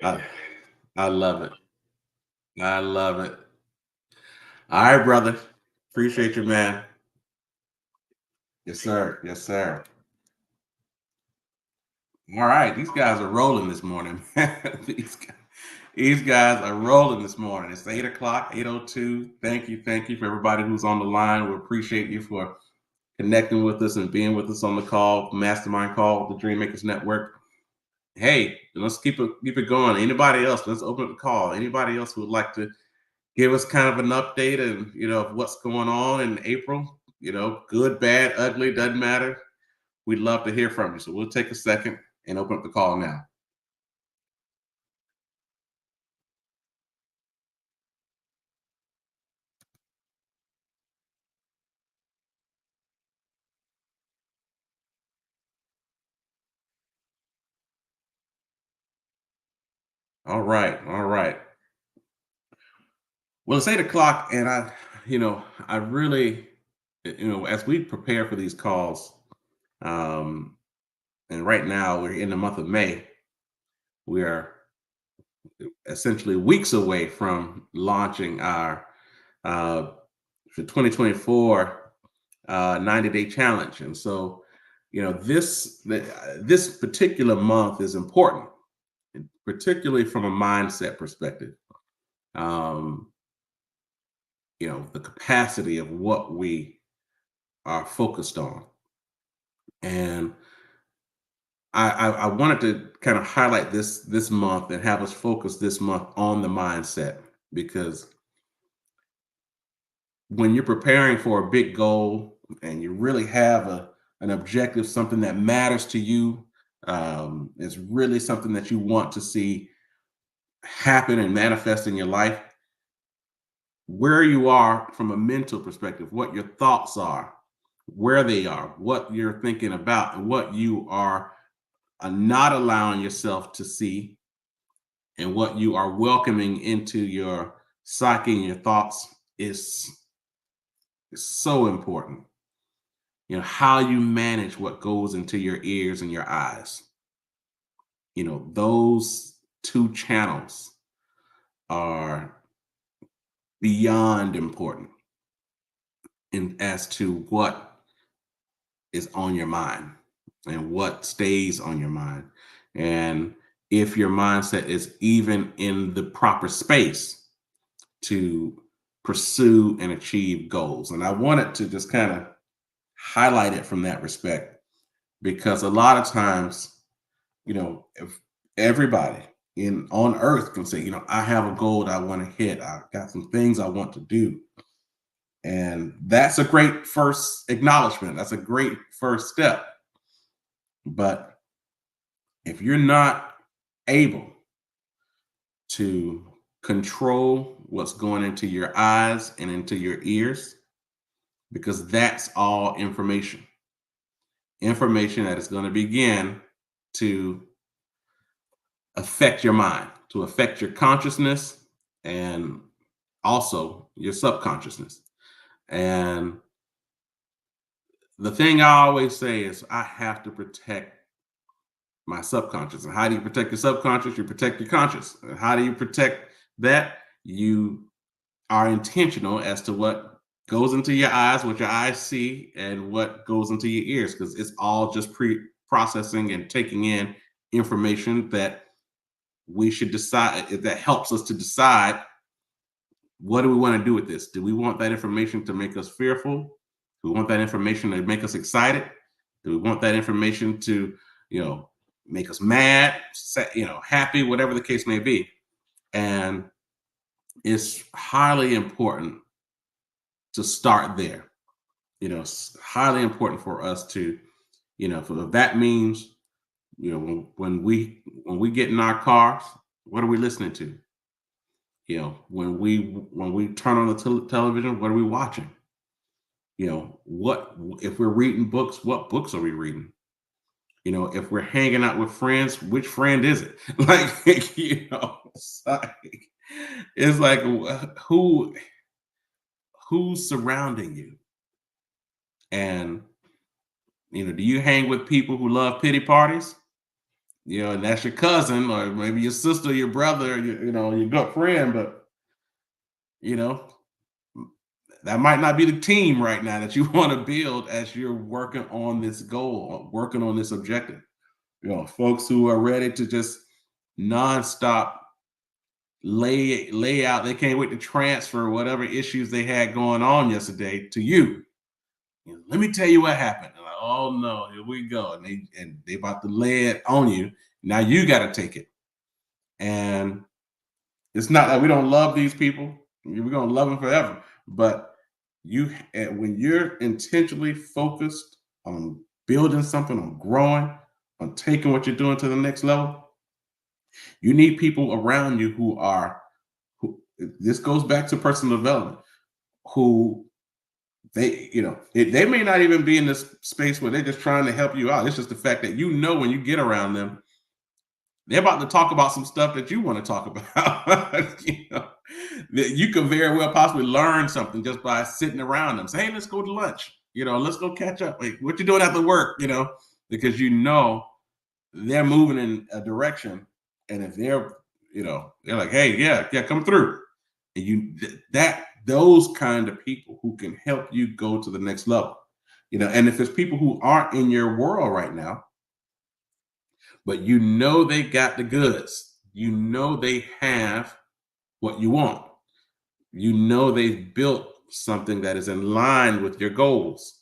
I, I love it. I love it. All right, brother. Appreciate you, man. Yes, sir. Yes, sir. All right. These guys are rolling this morning. These guys are rolling this morning. It's 8 o'clock, 8:02. Thank you. Thank you for everybody who's on the line. We appreciate you for connecting with us and being with us on the call, mastermind call with the Dream Makers Network. Hey, let's keep it going. Anybody else? Let's open up the call. Anybody else who would like to give us kind of an update and of what's going on in April? Good, bad, ugly, doesn't matter. We'd love to hear from you. So we'll take a second and open up the call now. All right. All right. Well, it's 8 o'clock, and I really, as we prepare for these calls, um, and right now we're in the month of May, we are essentially weeks away from launching our uh, for 2024 90-day challenge. And so, this particular month is important, particularly from a mindset perspective. Um, the capacity of what we are focused on. And I wanted to kind of highlight this month and have us focus this month on the mindset, because when you're preparing for a big goal and you really have an objective, something that matters to you, it's really something that you want to see happen and manifest in your life, where you are from a mental perspective, what your thoughts are, where they are, what you're thinking about, and what you are not allowing yourself to see, and what you are welcoming into your psyche and your thoughts is so important. How you manage what goes into your ears and your eyes. Those two channels are beyond important in as to what is on your mind and what stays on your mind. And if your mindset is even in the proper space to pursue and achieve goals. And I wanted to just kind of highlight it from that respect, because a lot of times, if everybody in on earth can say, I have a goal that I want to hit, I've got some things I want to do. And that's a great first acknowledgement. That's a great first step. But if you're not able to control what's going into your eyes and into your ears, because that's all information that is going to begin to affect your mind, to affect your consciousness, and also your subconsciousness. And the thing I always say is I have to protect my subconscious. And how do you protect your subconscious? You protect your conscious. And how do you protect that? You are intentional as to what goes into your eyes, what your eyes see, and what goes into your ears, because it's all just pre-processing and taking in information that we should decide, that helps us to decide, what do we want to do with this? Do we want that information to make us fearful? Do we want that information to make us excited? Do we want that information to, make us mad, happy, whatever the case may be? And it's highly important to start there. It's highly important for us to, if that means, when we get in our cars, what are we listening to? When we turn on the television, what are we watching? What if we're reading books? What books are we reading? If we're hanging out with friends, which friend is it? Like, it's like who's surrounding you? And do you hang with people who love pity parties? And that's your cousin, or maybe your sister, your brother, your good friend, but you know, that might not be the team right now that you want to build as you're working on this goal, working on this objective. Folks who are ready to just nonstop lay out. They can't wait to transfer whatever issues they had going on yesterday to you. Let me tell you what happened. Like, oh no, here we go. And they about to lay it on you. Now you got to take it. And it's not that we don't love these people. We're gonna love them forever. But when you're intentionally focused on building something, on growing, on taking what you're doing to the next level, you need people around you who this goes back to personal development, who they may not even be in this space where they're just trying to help you out. It's just the fact that when you get around them, they're about to talk about some stuff that you want to talk about. That you could very well possibly learn something just by sitting around them. Say, hey, let's go to lunch. Let's go catch up. Like, what you doing after work? Because they're moving in a direction, and if they're like, hey, yeah, come through, and those kind of people who can help you go to the next level. And if it's people who aren't in your world right now, but they got the goods, they have what you want, they've built something that is in line with your goals.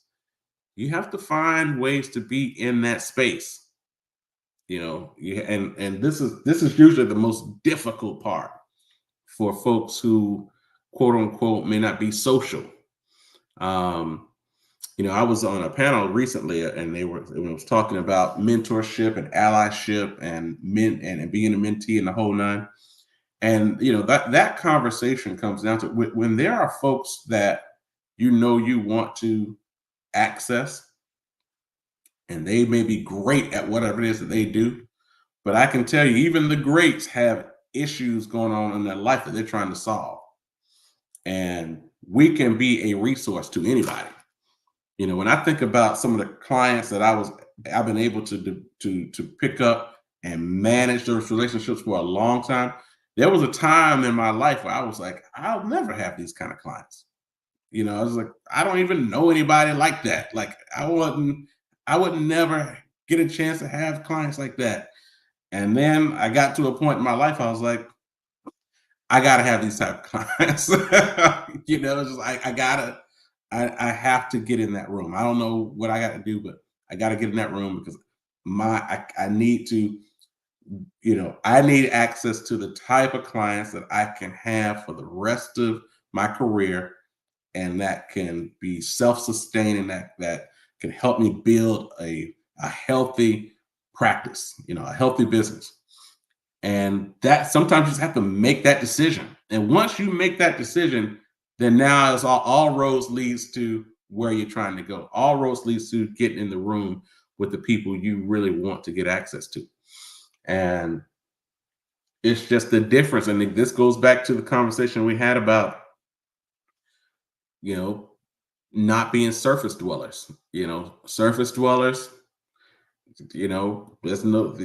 You have to find ways to be in that space. And this is usually the most difficult part for folks who, quote unquote, may not be social. I was on a panel recently, and it was talking about mentorship and allyship and and being a mentee and the whole nine. And that conversation comes down to when there are folks that you want to access, and they may be great at whatever it is that they do, but I can tell you, even the greats have issues going on in their life that they're trying to solve. And we can be a resource to anybody. When I think about some of the clients that I've been able to pick up and manage those relationships for a long time, there was a time in my life where I was like, I'll never have these kind of clients. I was like, I don't even know anybody like that. Like I would never get a chance to have clients like that. And then I got to a point in my life, I was like, I gotta have these type of clients. It's just I have to get in that room. I don't know what I got to do, but I got to get in that room because I need to, I need access to the type of clients that I can have for the rest of my career, and that can be self-sustaining, that can help me build a healthy practice, a healthy business. And that sometimes you just have to make that decision. And once you make that decision, then now it's all roads leads to where you're trying to go. All roads leads to getting in the room with the people you really want to get access to. And it's just the difference. And this goes back to the conversation we had about, not being surface dwellers. Surface dwellers, there's no,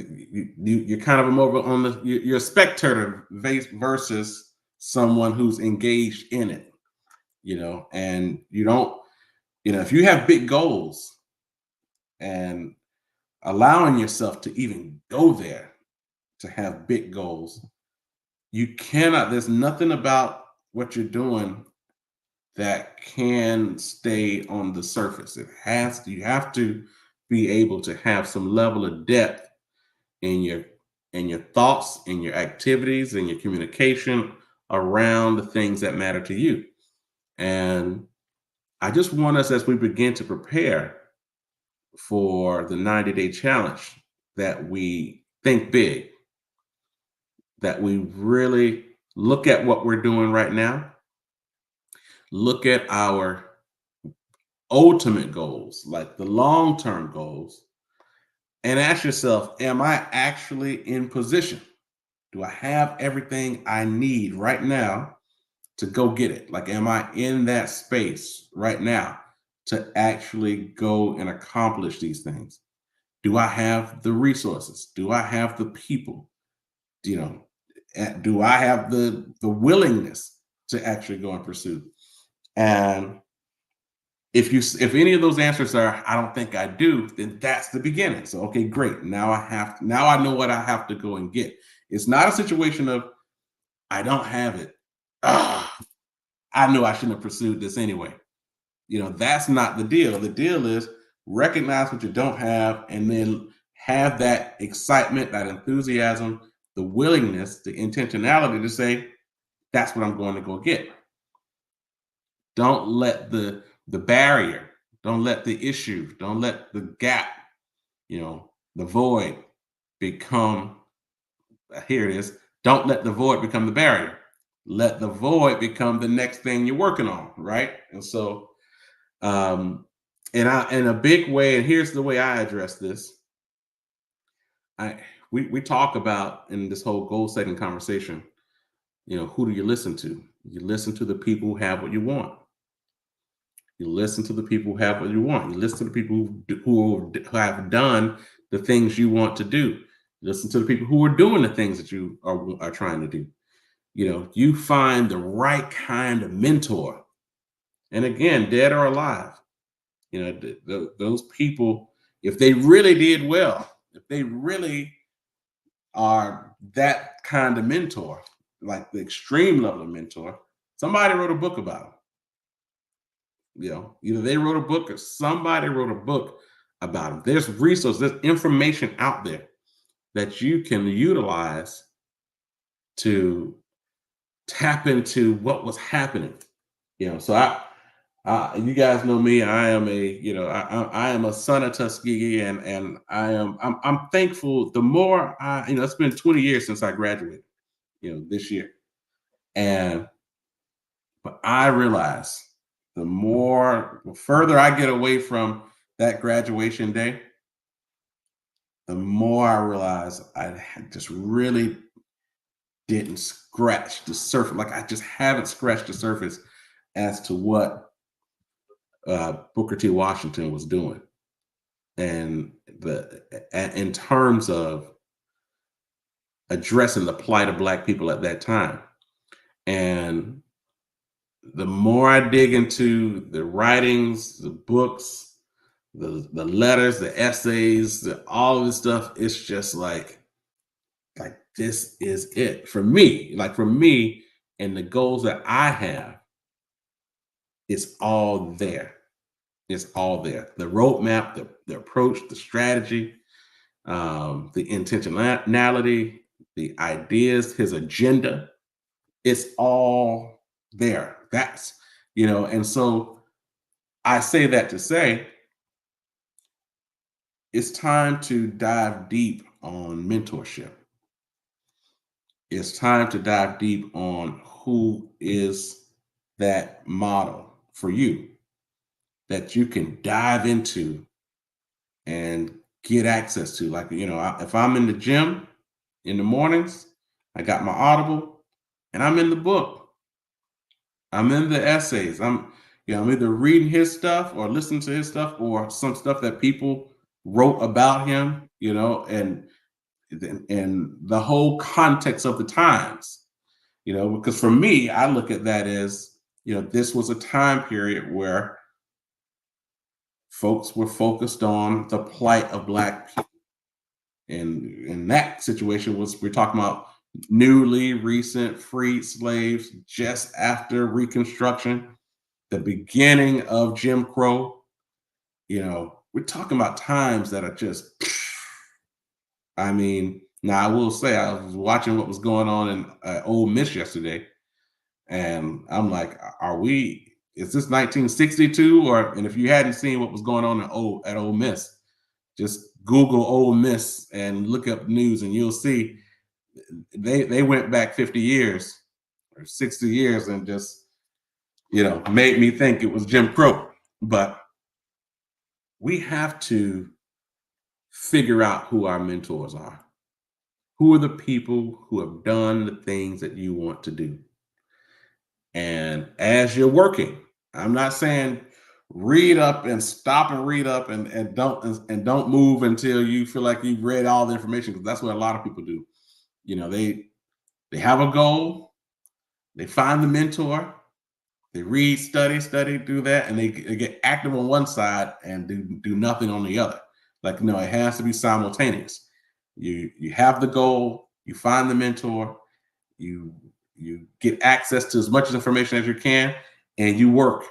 you're kind of more on you're a spectator versus someone who's engaged in it. And you don't, if you have big goals and allowing yourself to even go there to have big goals, there's nothing about what you're doing that can stay on the surface. You have to be able to have some level of depth in your thoughts, in your activities, in your communication around the things that matter to you. And I just want us, as we begin to prepare for the 90-day challenge, that we think big, that we really look at what we're doing right now, look at our ultimate goals, like the long-term goals, and ask yourself, am I actually in position? Do I have everything I need right now to go get it? Like, am I in that space right now to actually go and accomplish these things? Do I have the resources? Do I have the people? Do I have the willingness to actually go and pursue? And if any of those answers are, I don't think I do, then that's the beginning. So, okay, great. Now I know what I have to go and get. It's not a situation of, I don't have it. I knew I shouldn't have pursued this anyway. That's not the deal. The deal is recognize what you don't have, and then have that excitement, that enthusiasm, the willingness, the intentionality to say, that's what I'm going to go get. Don't let the barrier, don't let the issue, don't let the gap, the void become, here it is, don't let the void become the barrier. Let the void become the next thing you're working on, right? And so, in a big way, and here's the way I address this. we talk about in this whole goal setting conversation, who do you listen to? You listen to the people who have what you want. You listen to the people who have what you want. You listen to the people who have done the things you want to do. Listen to the people who are doing the things that you are trying to do. You find the right kind of mentor. And again, dead or alive, those people, if they really did well, if they really are that kind of mentor, like the extreme level of mentor, somebody wrote a book about them. Either they wrote a book or somebody wrote a book about them. There's resources, there's information out there that you can utilize to tap into what was happening. So you guys know me. I am I am a son of Tuskegee, and I'm thankful. The more it's been 20 years since I graduated, this year, but I realize the further I get away from that graduation day, the more I realize I just really didn't scratch the surface. Like I just haven't scratched the surface as to what Booker T. Washington was doing, and in terms of addressing the plight of Black people at that time. And the more I dig into the writings, the books, the letters, the essays, all of this stuff, it's just like this is it for me. Like for me and the goals that I have, it's all there. It's all there. The roadmap, the approach, the strategy, the intentionality, the ideas, his agenda. It's all there. And so I say that to say it's time to dive deep on mentorship. It's time to dive deep on who is that model for you that you can dive into and get access to. Like, if I'm in the gym in the mornings, I got my Audible and I'm in the book. I'm in the essays. I'm either reading his stuff or listening to his stuff or some stuff that people wrote about him, and the whole context of the times, because for me, I look at that as, this was a time period where folks were focused on the plight of Black people. And in that situation we're talking about newly recent freed slaves just after Reconstruction, the beginning of Jim Crow. We're talking about times that are just, now I will say I was watching what was going on in Ole Miss yesterday, and I'm like, is this 1962? And if you hadn't seen what was going on at Ole Miss, just Google Ole Miss and look up news and you'll see they went back 50 years or 60 years and just, made me think it was Jim Crow. But we have to figure out who our mentors are. Who are the people who have done the things that you want to do? And as you're working, I'm not saying read up and stop and read up and don't move until you feel like you've read all the information, because that's what a lot of people do. They have a goal, they find the mentor, they read, study, do that, and they get active on one side and do nothing on the other. Like, no, it has to be simultaneous. You have the goal, you find the mentor, you get access to as much information as you can, and you work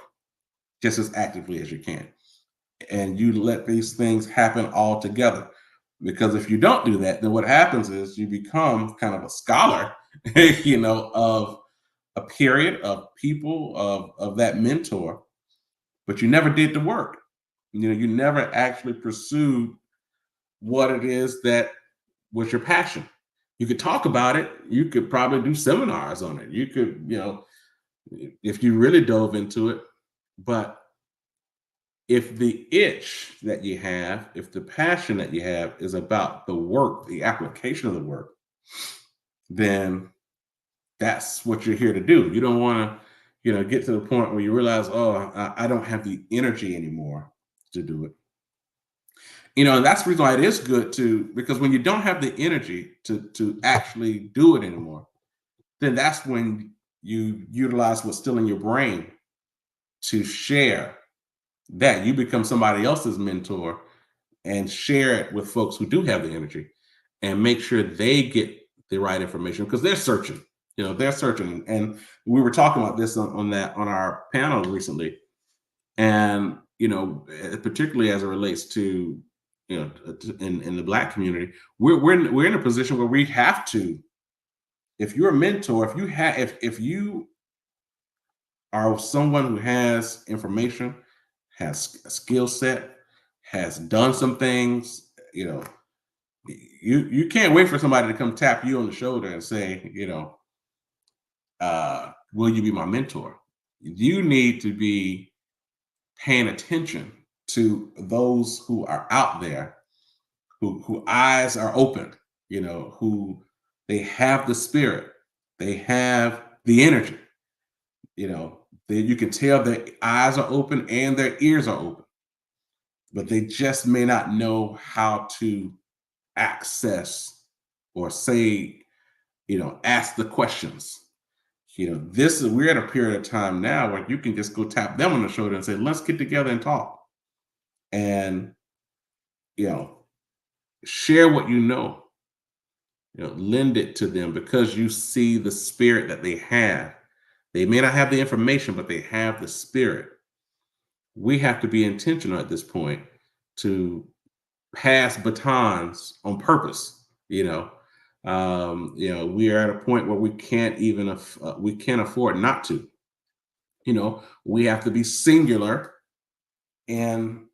just as actively as you can. And you let these things happen all together. Because if you don't do that, then what happens is you become kind of a scholar, of a period of people of that mentor, but you never did the work. You never actually pursued what it is that was your passion. You could talk about it. You could probably do seminars on it. You could, if you really dove into it, but if the itch that you have, if the passion that you have is about the work, the application of the work, then that's what you're here to do. You don't want to, get to the point where you realize, oh, I don't have the energy anymore to do it. And that's the reason why it is good to, because when you don't have the energy to actually do it anymore, then that's when you utilize what's still in your brain to share that. You become somebody else's mentor and share it with folks who do have the energy and make sure they get the right information because they're searching. They're searching. And we were talking about this on our panel recently. And, particularly as it relates to, in the Black community, we're in a position where we have to, if you're a mentor, if you are someone who has information, has a skill set, has done some things, you can't wait for somebody to come tap you on the shoulder and say, will you be my mentor? You need to be paying attention to those who are out there, who eyes are open, who they have the spirit, they have the energy, you can tell their eyes are open and their ears are open, but they just may not know how to access or say, ask the questions. We're at a period of time now where you can just go tap them on the shoulder and say, let's get together and talk. And, share what lend it to them because you see the spirit that they have. They may not have the information, but they have the spirit. We have to be intentional at this point to pass batons on purpose. We are at a point where we can't even we can't afford not to. We have to be singular in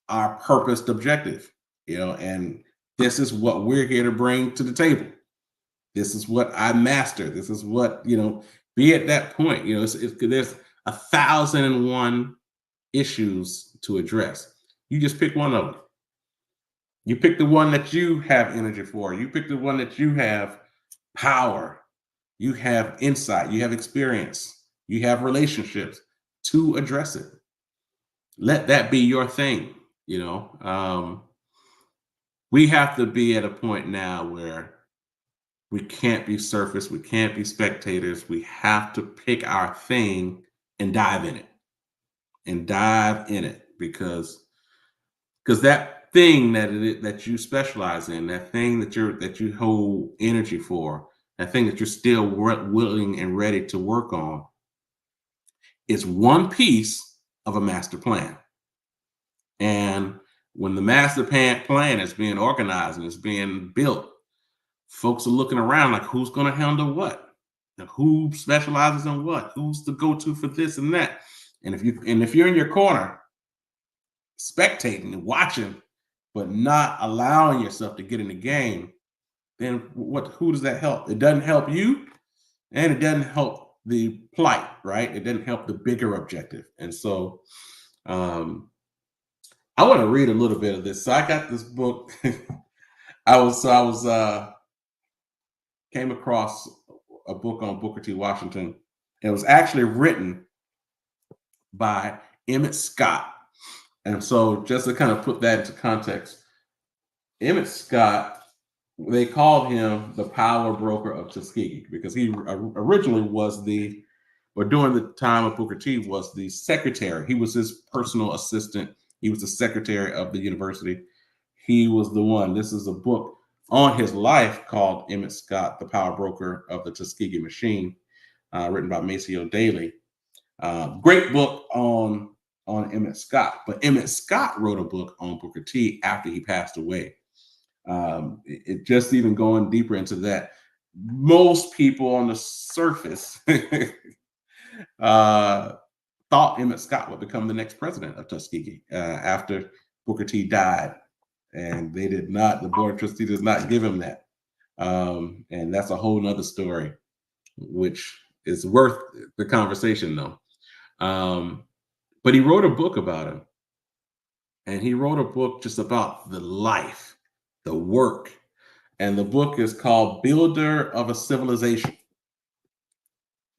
our purposed objective. And this is what we're here to bring to the table. This is what I master. This is what be at that point. There's 1,001 issues to address. You just pick one of them. You pick the one that you have energy for. You pick the one that you have power. You have insight. You have experience. You have relationships to address it. Let that be your thing. We have to be at a point now where we can't be surface. We can't be spectators. We have to pick our thing and dive in it. Because that thing that you specialize in, that thing that you hold energy for, that thing that you're still willing and ready to work on, is one piece of a master plan. And when the master plan is being organized and it's being built, folks are looking around like, who's going to handle what? Who specializes in what? Who's the go-to for this and that? And if you're in your corner, spectating and watching, but not allowing yourself to get in the game, then who does that help? It doesn't help you, and it doesn't help the plight, right? It doesn't help the bigger objective. And so I want to read a little bit of this. So I got this book. I came across a book on Booker T. Washington. It was actually written by Emmett Scott. And so just to kind of put that into context, Emmett Scott, they called him the power broker of Tuskegee because he originally was during the time of Booker T, was the secretary. He was his personal assistant. He was the secretary of the university. He was the one. This is a book on his life called Emmett Scott, the Power Broker of the Tuskegee Machine, written by Maceo Daley. Great book on Emmett Scott. But Emmett Scott wrote a book on Booker T after he passed away. It just even going deeper into that, most people on the surface thought Emmett Scott would become the next president of Tuskegee after Booker T died. And they did not, the Board of Trustees does not give him that. And that's a whole nother story, which is worth the conversation though. But he wrote a book about him. And he wrote a book just about the life, the work. And the book is called Builder of a Civilization.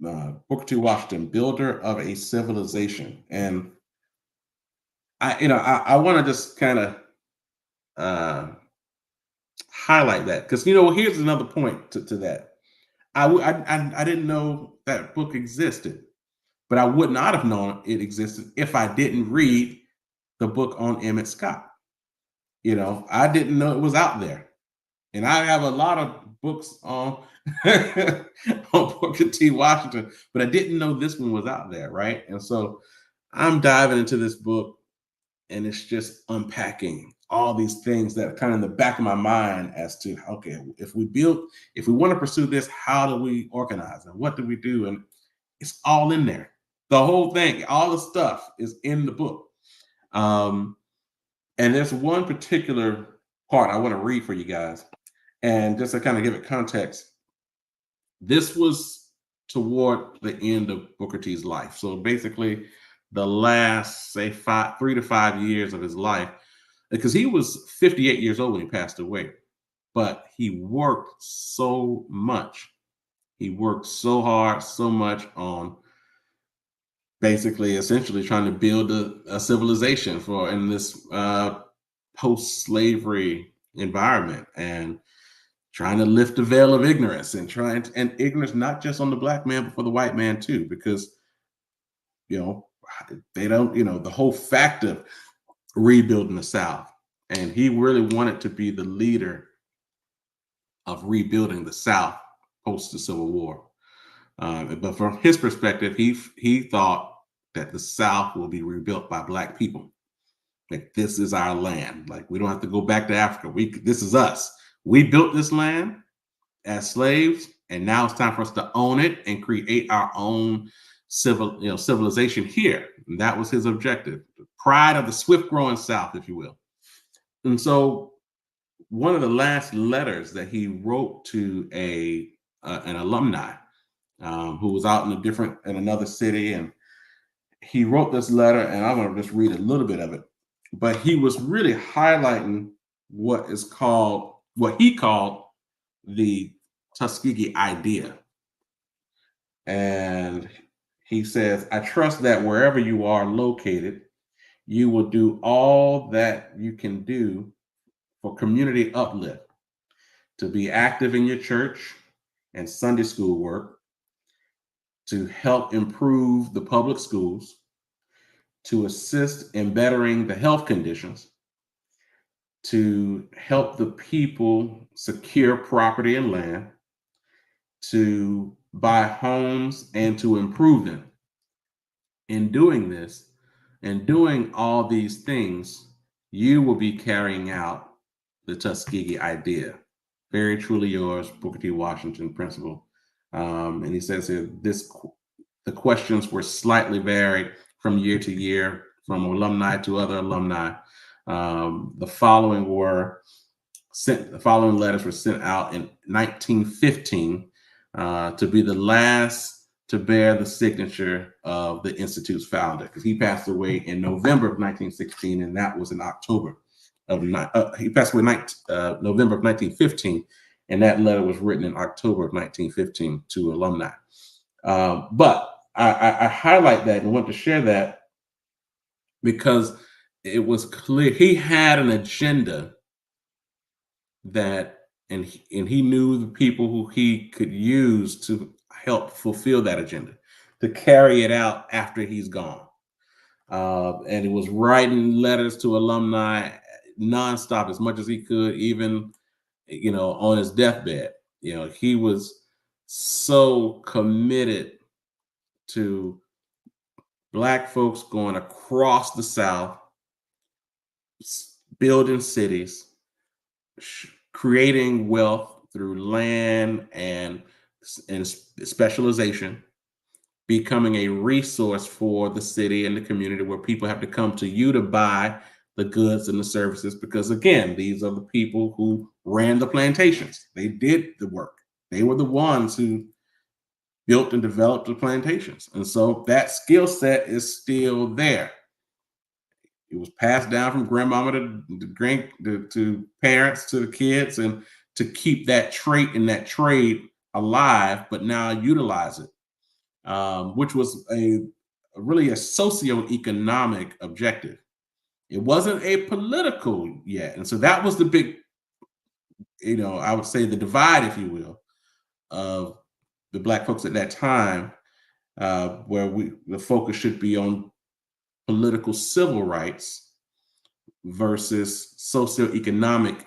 Booker T. Washington, Builder of a Civilization. And I want to just kind of uh, highlight that because here's another point to that. I didn't know that book existed, but I would not have known it existed if I didn't read the book on Emmett Scott. I didn't know it was out there, and I have a lot of books on on Booker T. Washington, but I didn't know this one was out there, right? And so I'm diving into this book, and it's just unpacking all these things that are kind of in the back of my mind as to, okay, if we want to pursue this, how do we organize and what do we do? And it's all in there. The whole thing, all the stuff is in the book. And there's one particular part I want to read for you guys. And just to kind of give it context, this was toward the end of Booker T's life. So basically, the last, say, 3 to 5 years of his life, because he was 58 years old when he passed away. But he worked so much. He worked so hard, so much on basically, essentially trying to build a civilization in this post-slavery environment, and trying to lift the veil of ignorance, and ignorance not just on the black man, but for the white man too, because they don't, the whole fact of rebuilding the South, and he really wanted to be the leader of rebuilding the South post the Civil War. But from his perspective, he thought that the South will be rebuilt by black people. Like, this is our land. Like, we don't have to go back to Africa. This is us. We built this land as slaves, and now it's time for us to own it and create our own civilization here. And that was his objective. The pride of the swift-growing South, if you will. And so, one of the last letters that he wrote to an alumni who was out in another city, and he wrote this letter, and I'm going to just read a little bit of it. But he was really highlighting what he called the Tuskegee idea. And he says, "I trust that wherever you are located, you will do all that you can do for community uplift, to be active in your church and Sunday school work, to help improve the public schools, to assist in bettering the health conditions, to help the people secure property and land, to buy homes and to improve them. In doing this and doing all these things, you will be carrying out the Tuskegee idea. Very truly yours, Booker T. Washington, Principal." And he says here, the questions were slightly varied from year to year, from alumni to other alumni. The following letters were sent out in 1915 to be the last to bear the signature of the Institute's founder, because he passed away in November of 1916, and that was in October he passed away November of 1915, and that letter was written in October of 1915 to alumni. But I highlight that and want to share that because it was clear he had an agenda and he knew the people who he could use to help fulfill that agenda, to carry it out after he's gone. And he was writing letters to alumni nonstop, as much as he could, even on his deathbed. He was so committed to Black folks going across the South, building cities, creating wealth through land and specialization, becoming a resource for the city and the community, where people have to come to you to buy the goods and the services, because again, these are the people who ran the plantations. They did the work. They were the ones who built and developed the plantations. And so that skill set is still there. It was passed down from grandmama to parents to the kids, and to keep that trait and that trade alive, but now utilize it, which was really a socioeconomic objective. It wasn't a political yet, and so that was the big, I would say, the divide, if you will, of the black folks at that time, where the focus should be on political civil rights versus socioeconomic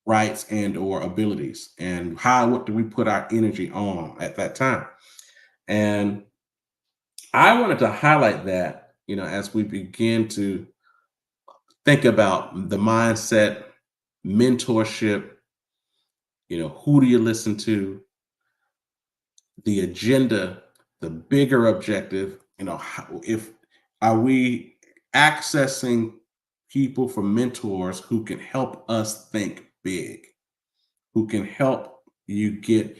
rights and or abilities, and what do we put our energy on at that time. And I wanted to highlight that, as we begin to think about the mindset, mentorship, who do you listen to, the agenda, the bigger objective, if are we accessing people for mentors who can help us think big, who can help you get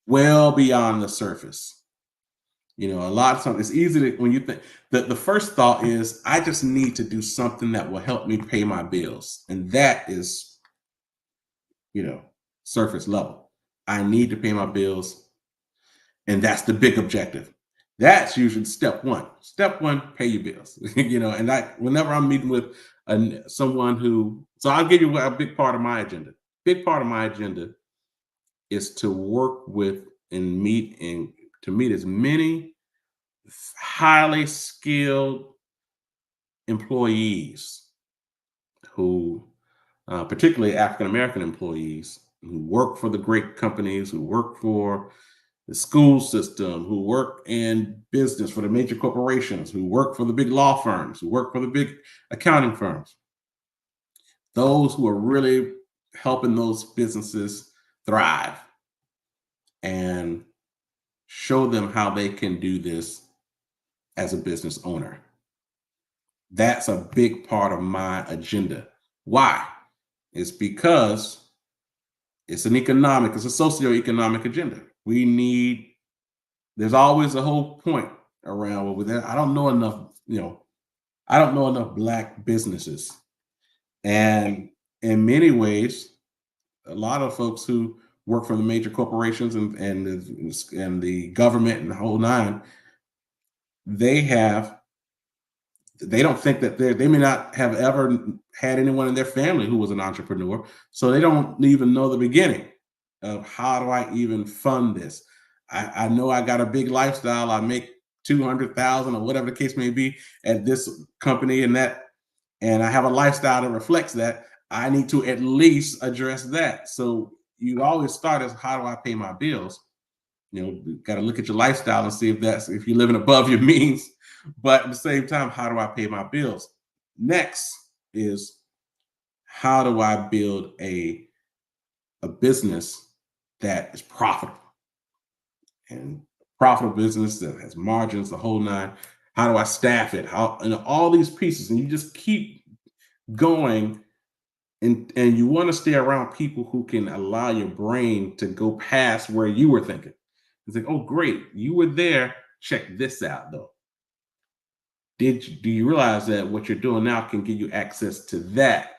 well beyond the surface. A lot of times it's easy to, when you think that the first thought is, I just need to do something that will help me pay my bills. And that is, surface level. I need to pay my bills. And that's the big objective. That's usually step one. Step one, pay your bills. And whenever I'm meeting with someone so I'll give you a big part of my agenda. Big part of my agenda is to work with and to meet as many highly skilled employees who, particularly African American employees, who work for the great companies, who work for the school system, who work in business for the major corporations, who work for the big law firms, who work for the big accounting firms. Those who are really helping those businesses thrive, and show them how they can do this as a business owner. That's a big part of my agenda. Why? It's because it's a socioeconomic agenda. There's always a whole point around with that. I don't know enough Black businesses. And in many ways, a lot of folks who work for the major corporations and the government and the whole nine, they don't think that they may not have ever had anyone in their family who was an entrepreneur. So they don't even know the beginning of, how do I even fund this? I know I got a big lifestyle. I make 200,000 or whatever the case may be at this company, and I have a lifestyle that reflects that. I need to at least address that. So you always start as, how do I pay my bills? Got to look at your lifestyle and see if you're living above your means. But at the same time, how do I pay my bills? Next is, how do I build a business that is profitable, and profitable business that has margins, the whole nine? How do I staff it? All these pieces, and you just keep going, and you want to stay around people who can allow your brain to go past where you were thinking. It's like, oh, great, you were there. Check this out, though. Do you realize that what you're doing now can give you access to that?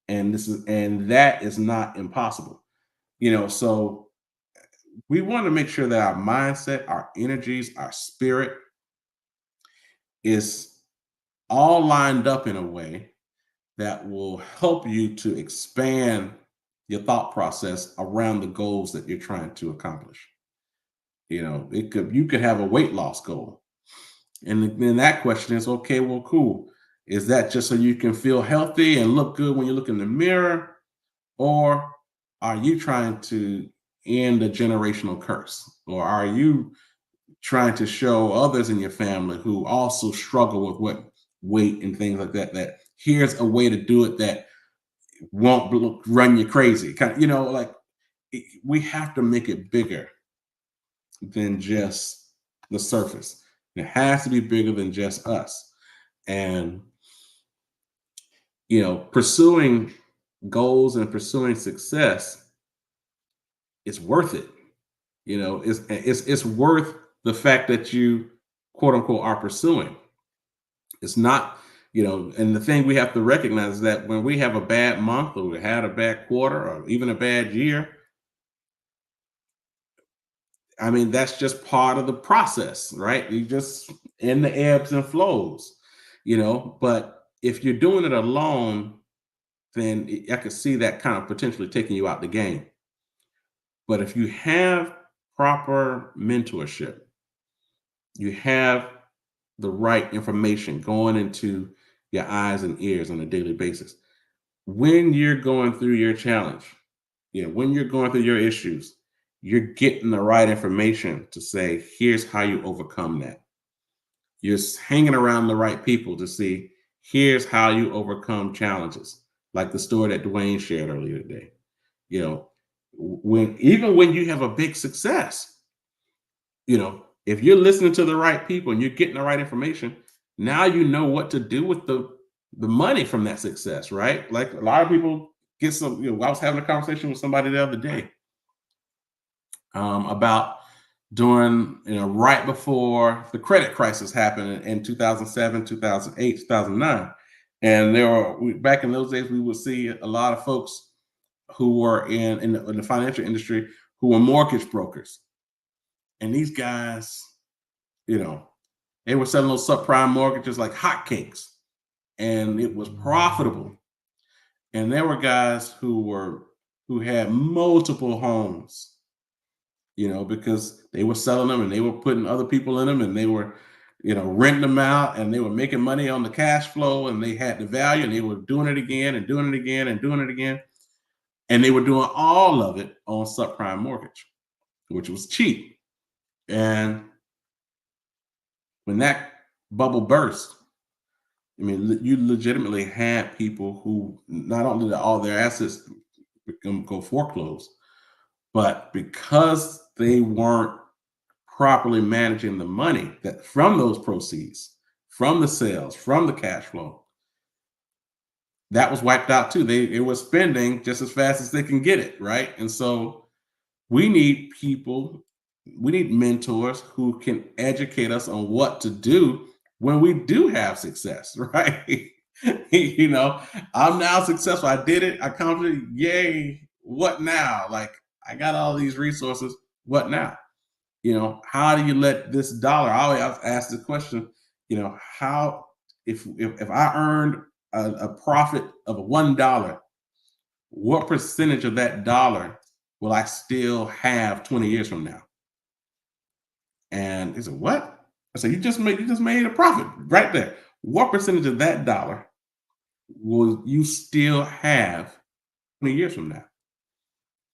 And that is not impossible. So we want to make sure that our mindset, our energies, our spirit is all lined up in a way that will help you to expand your thought process around the goals that you're trying to accomplish. You could have a weight loss goal. And then that question is, okay, well, cool. Is that just so you can feel healthy and look good when you look in the mirror? Or are you trying to end a generational curse? Or are you trying to show others in your family who also struggle with weight and things like that here's a way to do it that won't run you crazy? We have to make it bigger than just the surface. It has to be bigger than just us. And, pursuing goals and pursuing success is worth it. It's worth the fact that you, quote unquote, are pursuing. It's not And the thing we have to recognize is that when we have a bad month or we had a bad quarter or even a bad year, I mean, that's just part of the process, right? You just in the ebbs and flows, but if you're doing it alone, then I could see that kind of potentially taking you out the game. But if you have proper mentorship, you have the right information going into your eyes and ears on a daily basis. When you're going through your challenge, when you're going through your issues, you're getting the right information to say, here's how you overcome that. You're hanging around the right people to see, here's how you overcome challenges, like the story that Dwayne shared earlier today. Even when you have a big success, if you're listening to the right people and you're getting the right information, now you know what to do with the money from that success, right? Like a lot of people get some, I was having a conversation with somebody the other day about during, right before the credit crisis happened in 2007, 2008, 2009. And back in those days, we would see a lot of folks who were in the financial industry who were mortgage brokers. And these guys, they were selling those subprime mortgages like hotcakes, and it was profitable. And there were guys who had multiple homes, because they were selling them and they were putting other people in them and they were, renting them out, and they were making money on the cash flow, and they had the value, and they were doing it again and doing it again and doing it again. And they were doing all of it on subprime mortgage, which was cheap. And when that bubble burst, I mean, you legitimately had people who not only did all their assets go foreclosed, but because they weren't properly managing the money that from those proceeds, from the sales, from the cash flow, that was wiped out too. They were spending just as fast as they can get it, right? And so we need people, we need mentors who can educate us on what to do when we do have success, right? I'm now successful. I did it. I accomplished it. Yay. What now? Like, I got all these resources. What now? How do you let this dollar? I always ask the question, how, if I earned a profit of $1, what percentage of that dollar will I still have 20 years from now? And he said, what? I said, you just made a profit right there. What percentage of that dollar will you still have 20 years from now?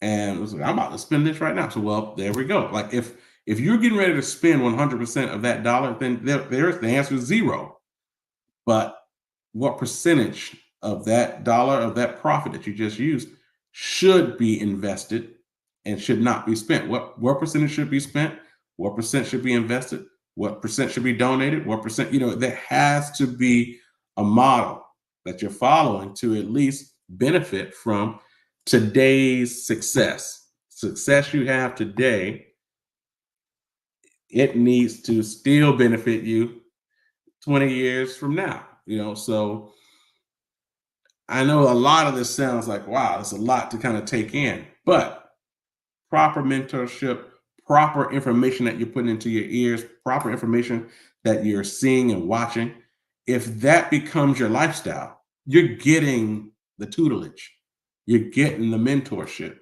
And I was like, I'm about to spend this right now. So, well, there we go. Like if you're getting ready to spend 100% of that dollar, then there's the answer is zero. But what percentage of that dollar, of that profit that you just used, should be invested and should not be spent? What percentage should be spent? What percent should be invested? What percent should be donated? What percent, there has to be a model that you're following to at least benefit from today's success. Success you have today, it needs to still benefit you 20 years from now, so I know a lot of this sounds like, wow, it's a lot to kind of take in, but proper mentorship, proper information that you're putting into your ears, proper information that you're seeing and watching, if that becomes your lifestyle, you're getting the tutelage, you're getting the mentorship.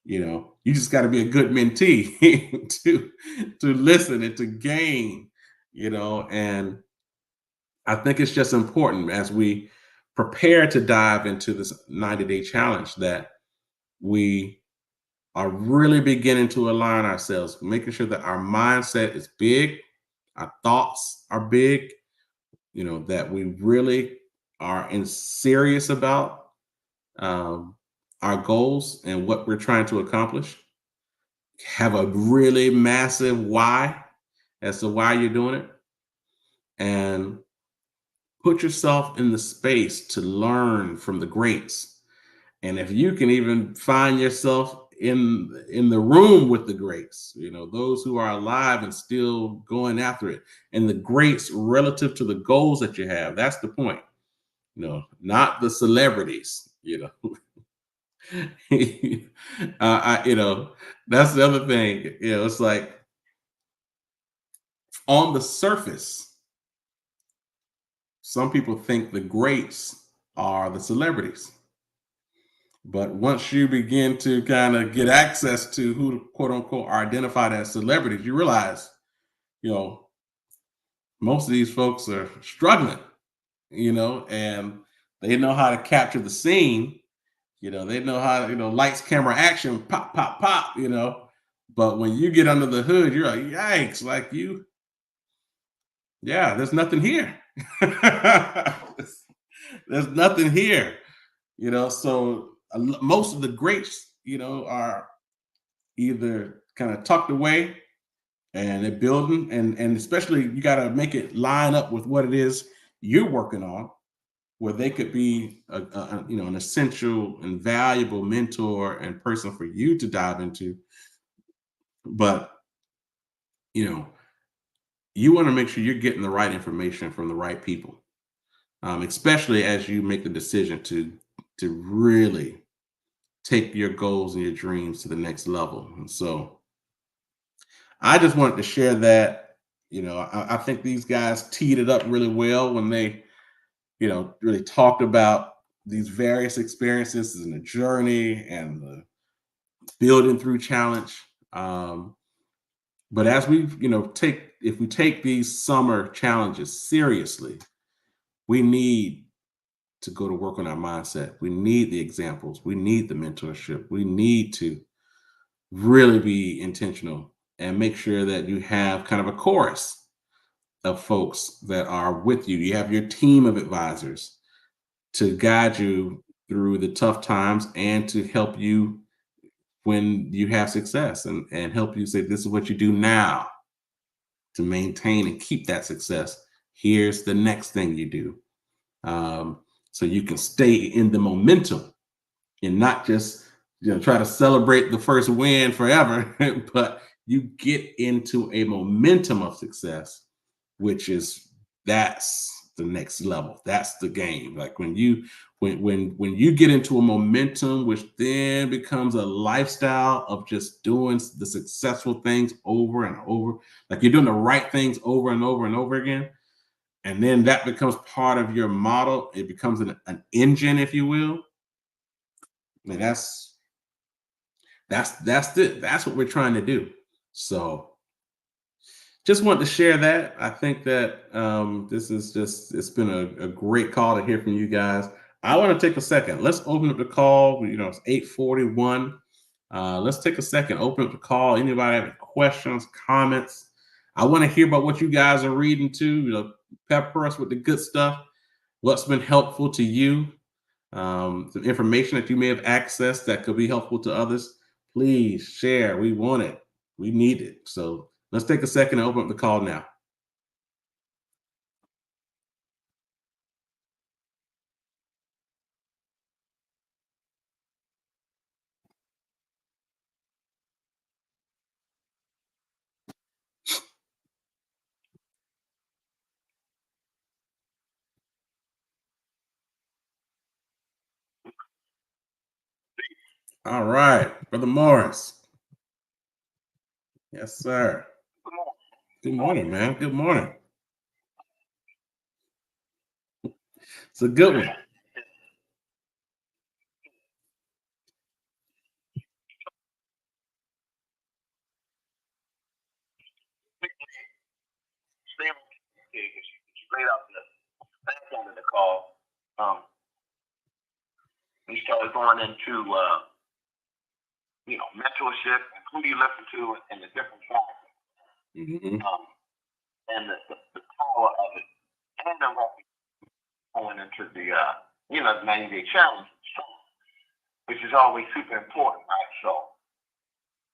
You just got to be a good mentee to listen and to gain, and I think it's just important as we prepare to dive into this 90-day challenge that we are really beginning to align ourselves, making sure that our mindset is big, our thoughts are big, that we really are serious about our goals and what we're trying to accomplish. Have a really massive why as to why you're doing it, and put yourself in the space to learn from the greats. And if you can even find yourself in the room with the greats, those who are alive and still going after it, and the greats relative to the goals that you have. That's the point, not the celebrities, that's the other thing. It's like on the surface, some people think the greats are the celebrities. But once you begin to kind of get access to who, quote unquote, are identified as celebrities, you realize, most of these folks are struggling, and they know how to capture the scene. They know how, lights, camera, action, pop, pop, pop, But when you get under the hood, you're like, yikes, like there's nothing here. There's nothing here, So most of the greats, are either kind of tucked away and they're building, and especially you got to make it line up with what it is you're working on, where they could be an essential and valuable mentor and person for you to dive into. But you want to make sure you're getting the right information from the right people, especially as you make the decision to really take your goals and your dreams to the next level. And so I just wanted to share that. I think these guys teed it up really well when they, really talked about these various experiences and the journey and the building through challenge. But as we, if we take these summer challenges seriously, we need to go to work on our mindset. We need the examples. We need the mentorship. We need to really be intentional and make sure that you have kind of a chorus of folks that are with you. You have your team of advisors to guide you through the tough times and to help you when you have success, and help you say, this is what you do now to maintain and keep that success. Here's the next thing you do. So you can stay in the momentum and not just try to celebrate the first win forever, but you get into a momentum of success, which is that's the next level. That's the game. Like when you get into a momentum, which then becomes a lifestyle of just doing the successful things over and over, like you're doing the right things over and over and over again. And then that becomes part of your model. It becomes an engine, if you will. And that's it. That's what we're trying to do. So just wanted to share that. I think that this is it's been a great call to hear from you guys. I want to take a second. Let's open up the call. It's 8:41. Let's take a second, open up the call. Anybody have any questions, comments? I want to hear about what you guys are reading too. Pepper us with the good stuff. What's been helpful to you? Some information that you may have accessed that could be helpful to others. Please share. We want it. We need it. So let's take a second and open up the call now. All right, Brother Morris. Yes, sir. Good morning, man. Good morning. It's a good one. You laid out the background of the call. We started going into mentorship and who do you listen to and the different factors, Mm-hmm. and the power of it, and then going into the 90-day challenge, which is always super important, right? So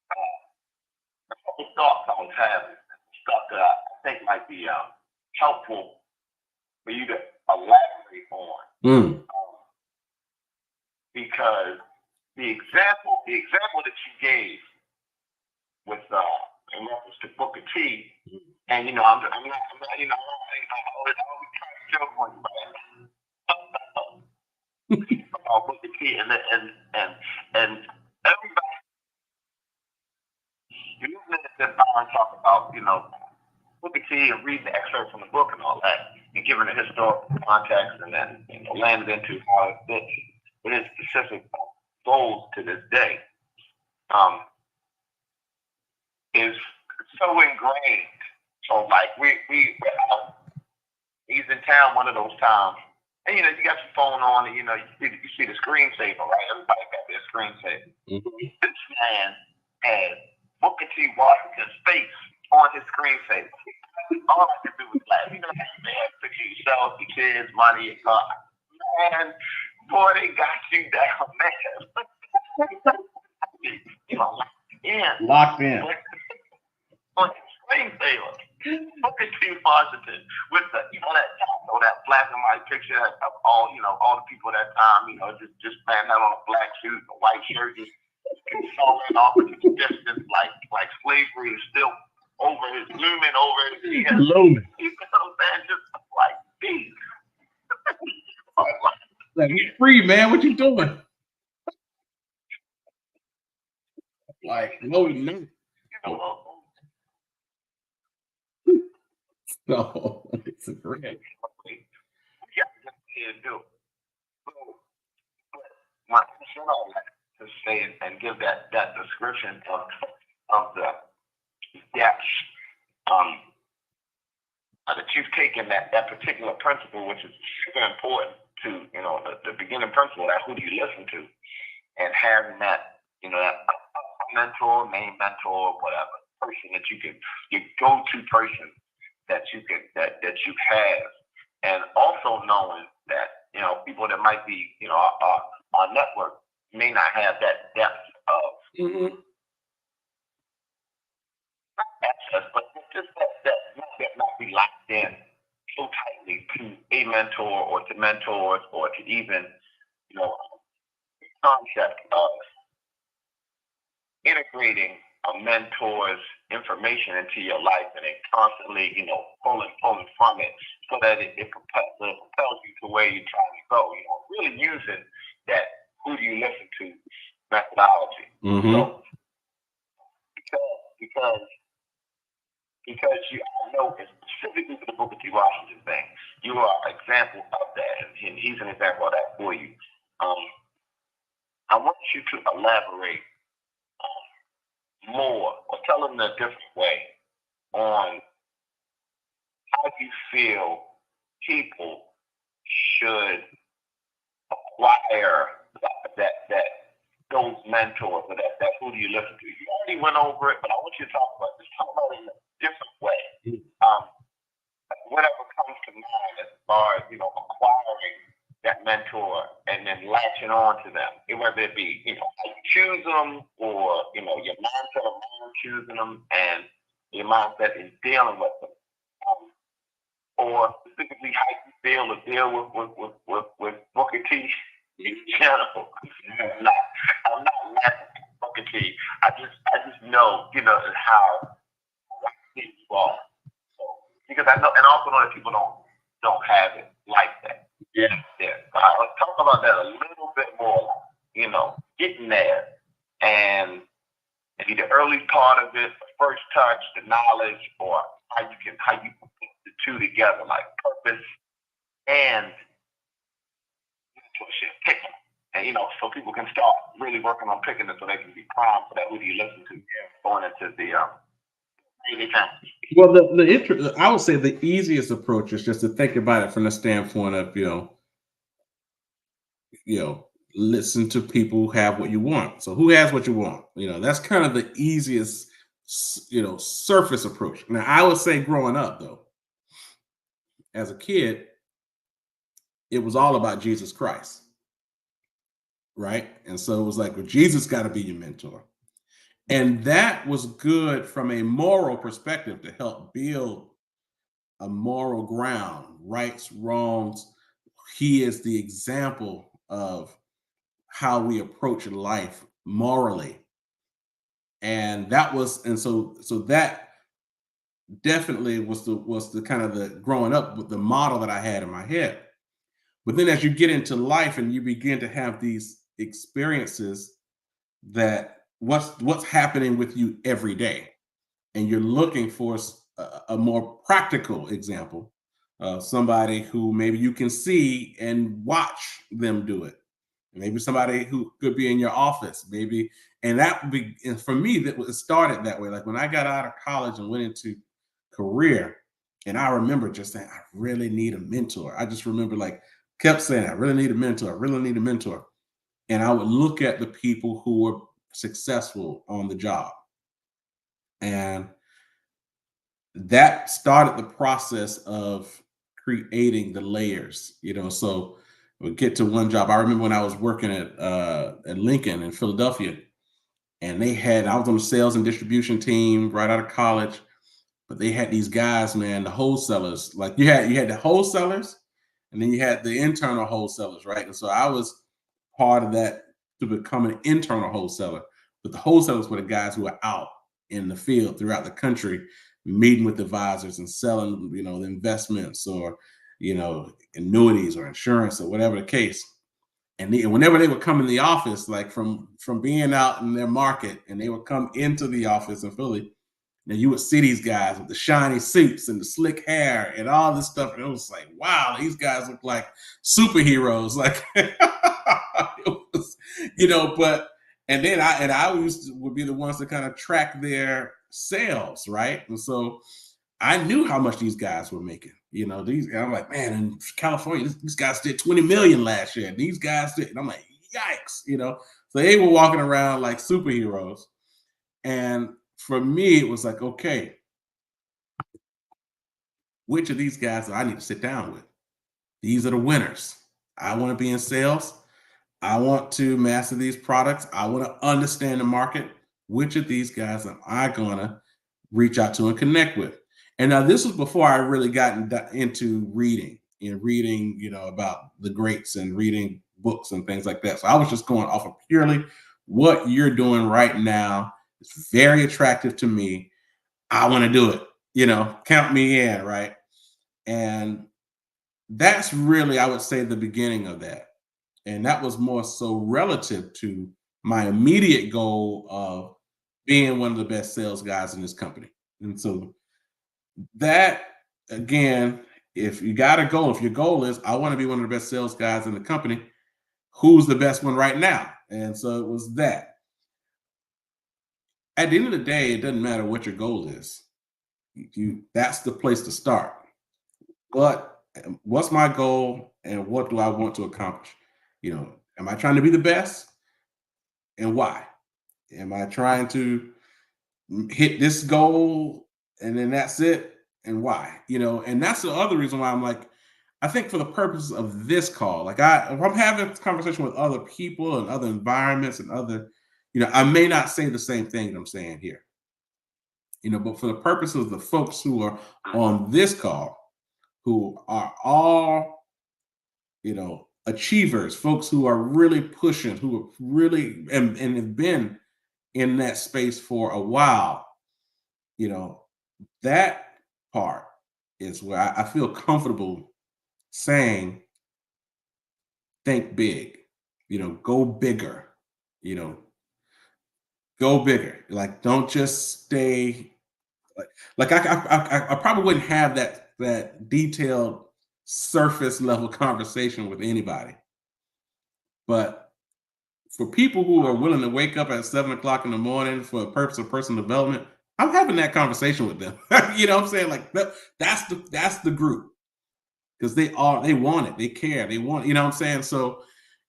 a couple thoughts I was having, stuff that I think might be helpful for you to elaborate on. Because the example that you And I'm not, I always try to joke on you about Booker T, and everybody, you listen to this Byron talk about, Booker T and reading the excerpts from the book and all that, and giving the historical context, and then landed into how it fits with his specific goals to this day, is so ingrained. So like he's in town one of those times, and you got your phone on, and you see the screensaver, right? Everybody got their screensaver. Mm-hmm. This man had Booker T. Washington's face on his screensaver. All I could do was laugh. Man, picture yourself, your kids, money, your car. Man, boy, they got you down, man. Locked in. On his screensaver. Booker T. Washington with that black and white picture of all the people at that time, just man out on a black suit, a white shirt, just consoling off into the distance, like slavery is still looming over his head. Looming. You know what I'm saying? Just like peace. Like, we free, man. What you doing? Like, no, no. No, it's a great. My all that to say and give that description of the depth that you've taken that particular principle, which is super important to the beginning principle, that who do you listen to, and having that that mentor, main mentor, whatever person that your go-to person that you have, and also knowing that people that might be our network may not have that depth of access, but just that not be locked in so tightly to a mentor or to mentors or to even the concept of integrating a mentor's information into your life, and then constantly, pulling from it, so that it propels you to where you're trying to go. Really using that who do you listen to methodology. Mm-hmm. So, because I know specifically for the Booker T. Washington thing, you are an example of that, and he's an example of that for you. I want you to elaborate more, or tell them in a different way, on how you feel people should acquire that those mentors, or that who do you listen to. You already went over it, but I want you to talk about it in a different way. Whatever comes to mind as far as acquiring that mentor and then latching on to them, whether it be how you choose them, or your mindset around choosing them, and your mindset in dealing with them, or specifically how you feel to deal with Booker T in general. I'm not laughing at Booker T. I just know how you are. So, because I know, and also know that people don't have it like that. Yeah. I'll talk about that a little bit more, getting there, and maybe the early part of it, the first touch, the knowledge, or how you put the two together, like purpose and mentorship, and so people can start really working on picking it, so they can be primed for that. Who do you listen to? Going into the well, I would say the easiest approach is just to think about it from the standpoint of listen to people who have what you want. So who has what you want? That's kind of the easiest surface approach. Now, I would say growing up, though, as a kid, it was all about Jesus Christ, right? And so it was like, well, Jesus got to be your mentor. And that was good from a moral perspective, to help build a moral ground, rights, wrongs. He is the example of how we approach life morally. And that was, and so definitely was the kind of the growing up with the model that I had in my head. But then as you get into life and you begin to have these experiences that what's happening with you every day, and you're looking for a more practical example of somebody who maybe you can see and watch them do it. Maybe somebody who could be in your office, maybe, and that would be, and for me, it started that way. Like when I got out of college and went into career, and I remember just saying, I really need a mentor. I just remember like kept saying, I really need a mentor. I really need a mentor. And I would look at the people who were successful on the job, and that started the process of creating the layers, so we'll get to one job. I remember when I was working at Lincoln in Philadelphia, and I was on the sales and distribution team right out of college, but they had these guys, man, the wholesalers. Like you had the wholesalers, and then you had the internal wholesalers, right? And so I was part of that to become an internal wholesaler. But the wholesalers were the guys who were out in the field throughout the country, meeting with advisors and selling, the investments or, annuities or insurance or whatever the case. And whenever they would come in the office, like from being out in their market, and they would come into the office in Philly, and you would see these guys with the shiny suits and the slick hair and all this stuff. And it was like, wow, these guys look like superheroes. Like, it was, but, and then I would be the ones to kind of track their sales, right? And so I knew how much these guys were making. And I'm like, man, in California, these guys did 20 million last year. These guys did, and I'm like, yikes, So they were walking around like superheroes. And for me, it was like, okay, which of these guys do I need to sit down with? These are the winners. I want to be in sales. I want to master these products. I want to understand the market. Which of these guys am I going to reach out to and connect with? And now this was before I really got into reading and reading, about the greats and reading books and things like that. So I was just going off of purely what you're doing right now. It's very attractive to me. I want to do it, count me in, right? And that's really, I would say, the beginning of that. And that was more so relative to my immediate goal of being one of the best sales guys in this company. And so that, again, if you got a goal, if your goal is, I want to be one of the best sales guys in the company, who's the best one right now? And so it was that. At the end of the day, it doesn't matter what your goal is. That's the place to start. But what's my goal and what do I want to accomplish? Am I trying to be the best and why? Am I trying to hit this goal and then that's it and why? And that's the other reason why I'm like, I think for the purposes of this call, like if I'm having this conversation with other people and other environments and other, I may not say the same thing that I'm saying here, but for the purposes of the folks who are on this call, who are all, achievers, folks who are really pushing, who are really and have been in that space for a while, that part is where I feel comfortable saying, think big, go bigger, you know, go bigger. Like, don't just stay like I probably wouldn't have that detailed surface level conversation with anybody. But for people who are willing to wake up at 7 o'clock in the morning for a purpose of personal development, I'm having that conversation with them. You know what I'm saying? Like that's the group. Because they want it, they care, they want, you know what I'm saying? So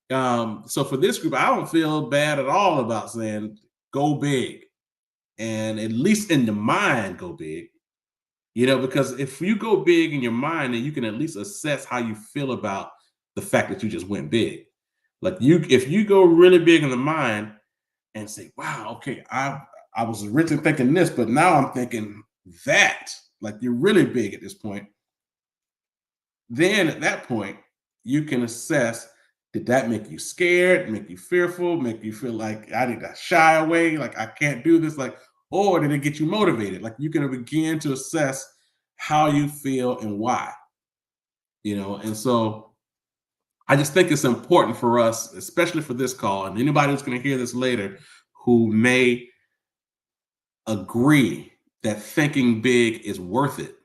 for this group, I don't feel bad at all about saying go big. And at least in the mind, go big. Because if you go big in your mind, then you can at least assess how you feel about the fact that you just went big. Like if you go really big in the mind and say, wow, okay, I was originally thinking this, but now I'm thinking that, like you're really big at this point. Then at that point, you can assess, did that make you scared, make you fearful, make you feel like I need to shy away, like I can't do this, like, or did it get you motivated? Like you can begin to assess how you feel and why, and so I just think it's important for us, especially for this call, and anybody who's going to hear this later who may agree that thinking big is worth it,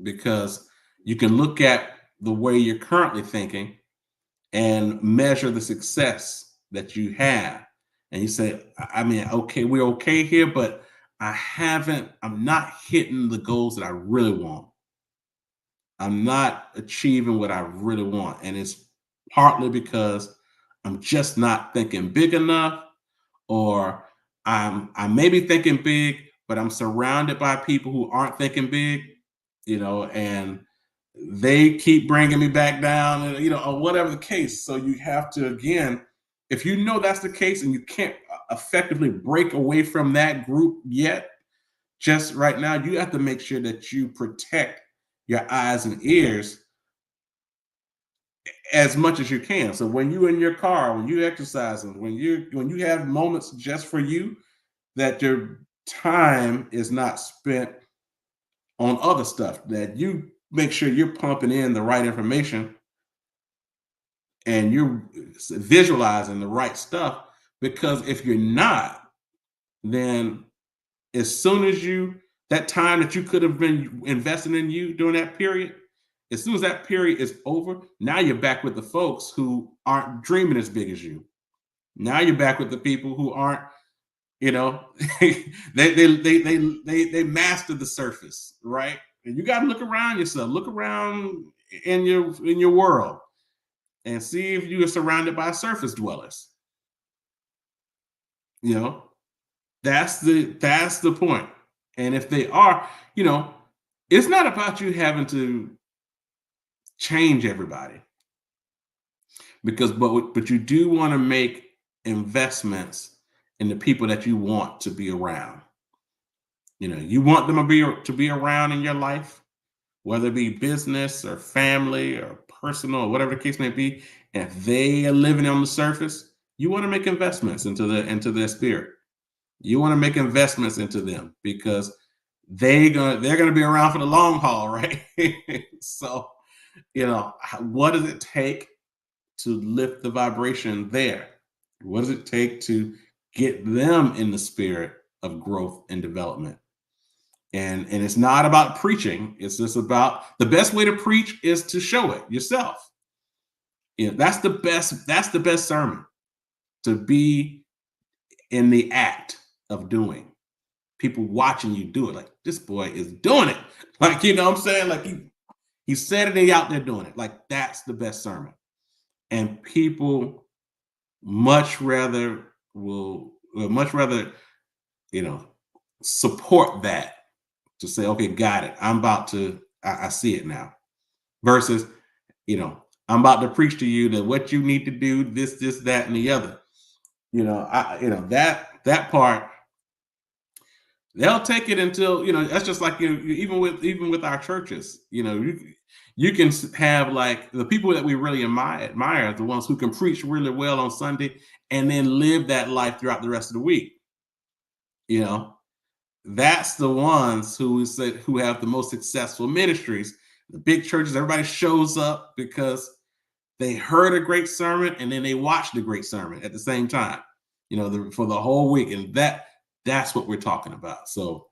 because you can look at the way you're currently thinking and measure the success that you have. And you say, I mean, okay, we're okay here, but I'm not hitting the goals that I really want. I'm not achieving what I really want. And it's partly because I'm just not thinking big enough, or I may be thinking big, but I'm surrounded by people who aren't thinking big, and they keep bringing me back down, and or whatever the case. So you have to, again, if you know that's the case and you can't effectively break away from that group yet, just right now, you have to make sure that you protect your eyes and ears as much as you can. So when you're in your car, when you exercising, when you have moments just for you, that your time is not spent on other stuff, that you make sure you're pumping in the right information and you're visualizing the right stuff. Because if you're not, then as soon as that time that you could have been investing in you during that period, as soon as that period is over, now you're back with the folks who aren't dreaming as big as you. Now you're back with the people who aren't, they master the surface, right? And you got to look around yourself, look around in your world, and see if you are surrounded by surface dwellers. That's the point. And if they are, it's not about you having to change everybody, but you do want to make investments in the people that you want to be around. You want them to be around in your life, whether it be business or family or personal or whatever the case may be. And if they are living on the surface, you want to make investments into their spirit. You want to make investments into them, because they're gonna be around for the long haul, right? So, what does it take to lift the vibration there? What does it take to get them in the spirit of growth and development? And it's not about preaching. It's just about, the best way to preach is to show it yourself. That's the best sermon, to be in the act of doing. People watching you do it, like, this boy is doing it. Like, what I'm saying? Like he said it, and he out there doing it. Like, that's the best sermon. And people much rather support that, to say, okay, got it. I see it now. Versus, I'm about to preach to you that what you need to do, this, that, and the other. That part, they'll take it until, that's just like, even with our churches, you can have, like, the people that we really admire, the ones who can preach really well on Sunday and then live that life throughout the rest of the week. That's the ones who have the most successful ministries. The big churches, everybody shows up because they heard a great sermon and then they watched a great sermon at the same time, for the whole week. And that's what we're talking about. So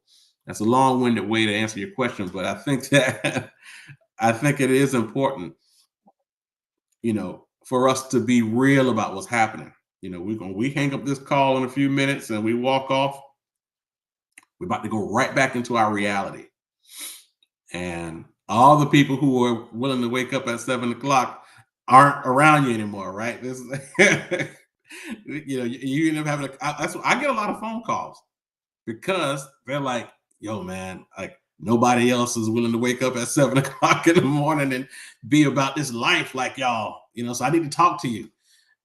that's a long-winded way to answer your question, but I think it is important, for us to be real about what's happening. We hang up this call in a few minutes and we walk off. We're about to go right back into our reality. And all the people who are willing to wake up at 7 o'clock aren't around you anymore, right? This you end up having I get a lot of phone calls, because they're like, yo, man, like, nobody else is willing to wake up at 7 o'clock in the morning and be about this life like y'all, so I need to talk to you,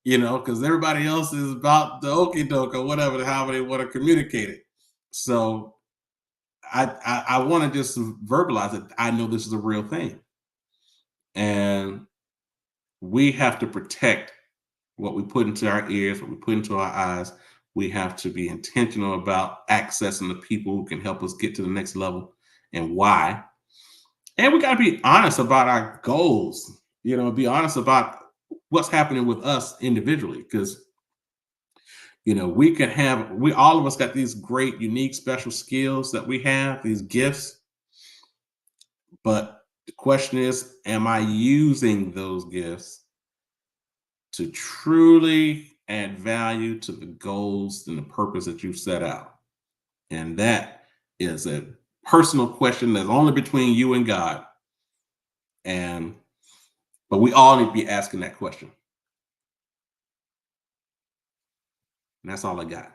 because everybody else is about the okie doke or whatever, however they want to communicate it. So I want to just verbalize it. I know this is a real thing, and we have to protect what we put into our ears, what we put into our eyes, We have to be intentional about accessing the people who can help us get to the next level and why. And we got to be honest about our goals, be honest about what's happening with us individually. Because, we all of us got these great, unique, special skills that we have, these gifts. But the question is, am I using those gifts to truly add value to the goals and the purpose that you've set out? And that is a personal question that's only between you and God. But we all need to be asking that question. And that's all I got.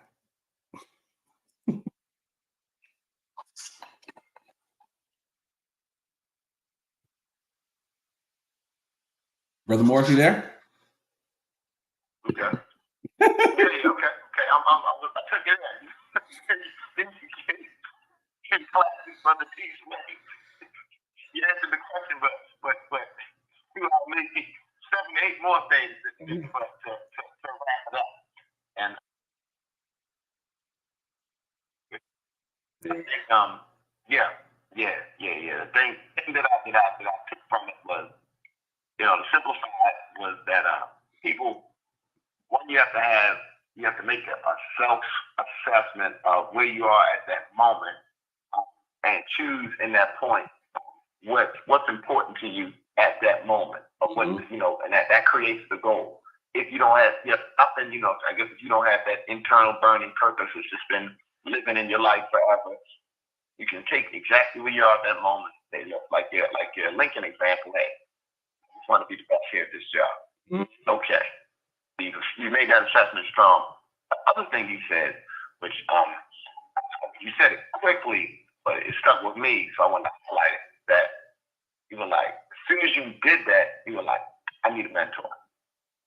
Brother Morris, you there? Okay. Yeah, okay. I took it in. Brother T. You answered the question, but you have maybe 7, 8 more things to wrap it up. And I think, The thing that I took from it was, the simple side was that people, one, you have to make a self-assessment of where you are at that moment, and choose in that point what's important to you at that moment, of what and that creates the goal. If you don't have nothing, I guess if you don't have that internal burning purpose, it's just been living in your life forever. You can take exactly where you are at that moment. Say, look, like your Lincoln example. Hey, I just want to be the best here at this job. Mm-hmm. Okay, you made that assessment strong. The other thing you said, which you said it quickly, but it stuck with me, so I want to highlight it. That you were like, as soon as you did that, you were like, I need a mentor.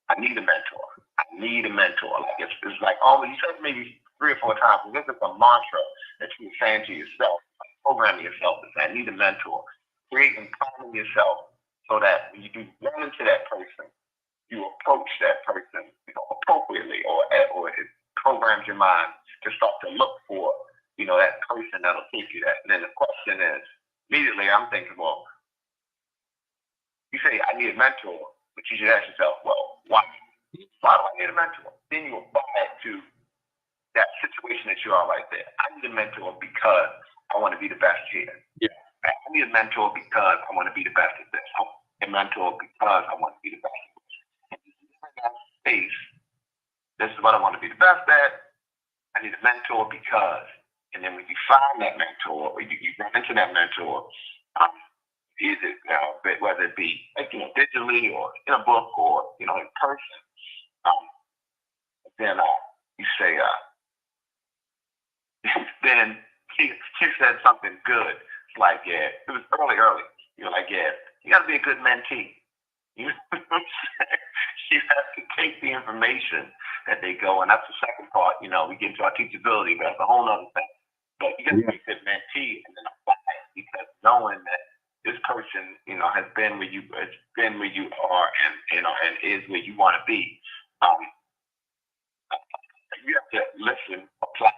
I need a mentor. I need a mentor. Like it's like always. You said it maybe 3 or 4 times. This is a mantra that you were saying to yourself, programming yourself to say, I need a mentor. Creating time in yourself so that when you do run into that person, you approach that person appropriately, or it programs your mind to start to look for that person that'll take you that. And then the question is, immediately I'm thinking, well, you say I need a mentor, but you should ask yourself, well, why? Why do I need a mentor? Then you apply it to that situation that you are right there. I need a mentor because I want to be the best here. Yeah. I need a mentor because I want to be the best at this. I need a mentor because I want to be the best at this. And in that space, this is what I want to be the best at. I need a mentor because, and then when you find that mentor, or you run into that mentor, whether it be digitally or in a book or in person, then you say, then she said something good. It's like, it was early. You're like, you got to be a good mentee. You have to take the information that they go, and that's the second part. We get into our teachability, but that's a whole other thing. But you got to be a good mentee and then apply it, because knowing that this person, has been where you are, and is where you want to be. You have to listen, apply,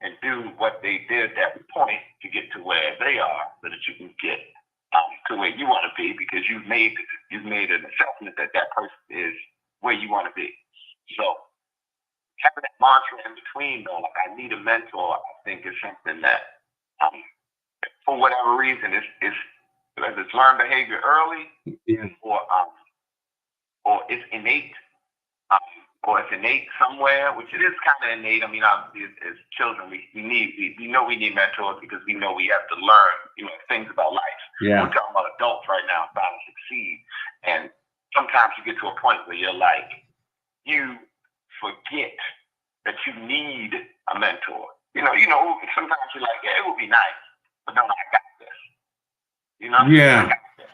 and do what they did at that point to get to where they are, so that you can get to where you want to be, because you've made an assessment that person is where you want to be. So having that mantra in between, though, like I need a mentor, I think is something that, for whatever reason, it's whether it's learned behavior early, or it's innate, or it's innate somewhere, which it is kind of innate. I mean, obviously, as children, we know we need mentors, because we know we have to learn, things about life. Yeah. We're talking about adults right now, about to succeed, and sometimes you get to a point where you're like, you forget that you need a mentor. Sometimes you're like, it would be nice, but no, I got this. Yeah. I got this.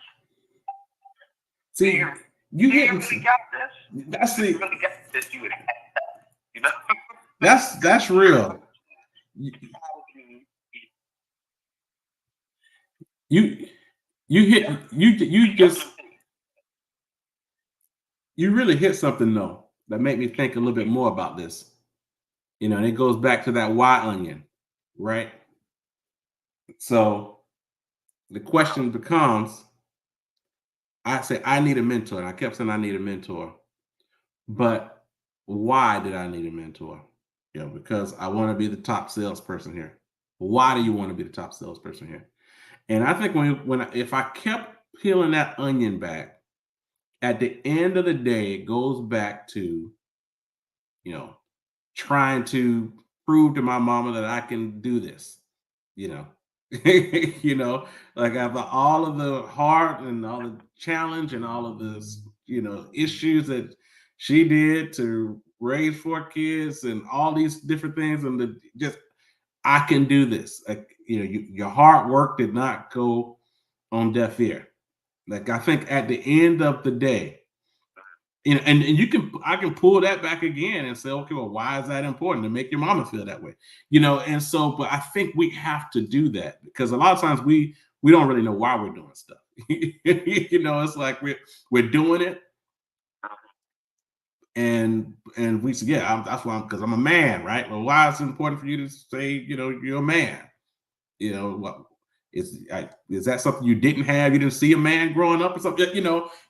See, you really got this. That's the. You really got this. You would have that. That's real. You really hit something, though, that made me think a little bit more about this. And it goes back to that why onion, right? So the question becomes, I say I need a mentor, and I kept saying I need a mentor, but why did I need a mentor? Because I want to be the top salesperson here. Why do you want to be the top salesperson here? And I think if I kept peeling that onion back, at the end of the day, it goes back to, you know, trying to prove to my mama that I can do this, you know. Like after all of the heart and all the challenge and all of this, issues that she did to raise 4 kids and all these different things, and just I can do this. Like, your hard work did not go on deaf ear. Like, I think at the end of the day, and I can pull that back again and say, okay, well, why is that important to make your mama feel that way? And so, but I think we have to do that because a lot of times we don't really know why we're doing stuff. It's like we're doing it, and we say, yeah, that's why because I'm a man, right? Well, why is it important for you to say, you're a man? What is that something you didn't have? You didn't see a man growing up or something?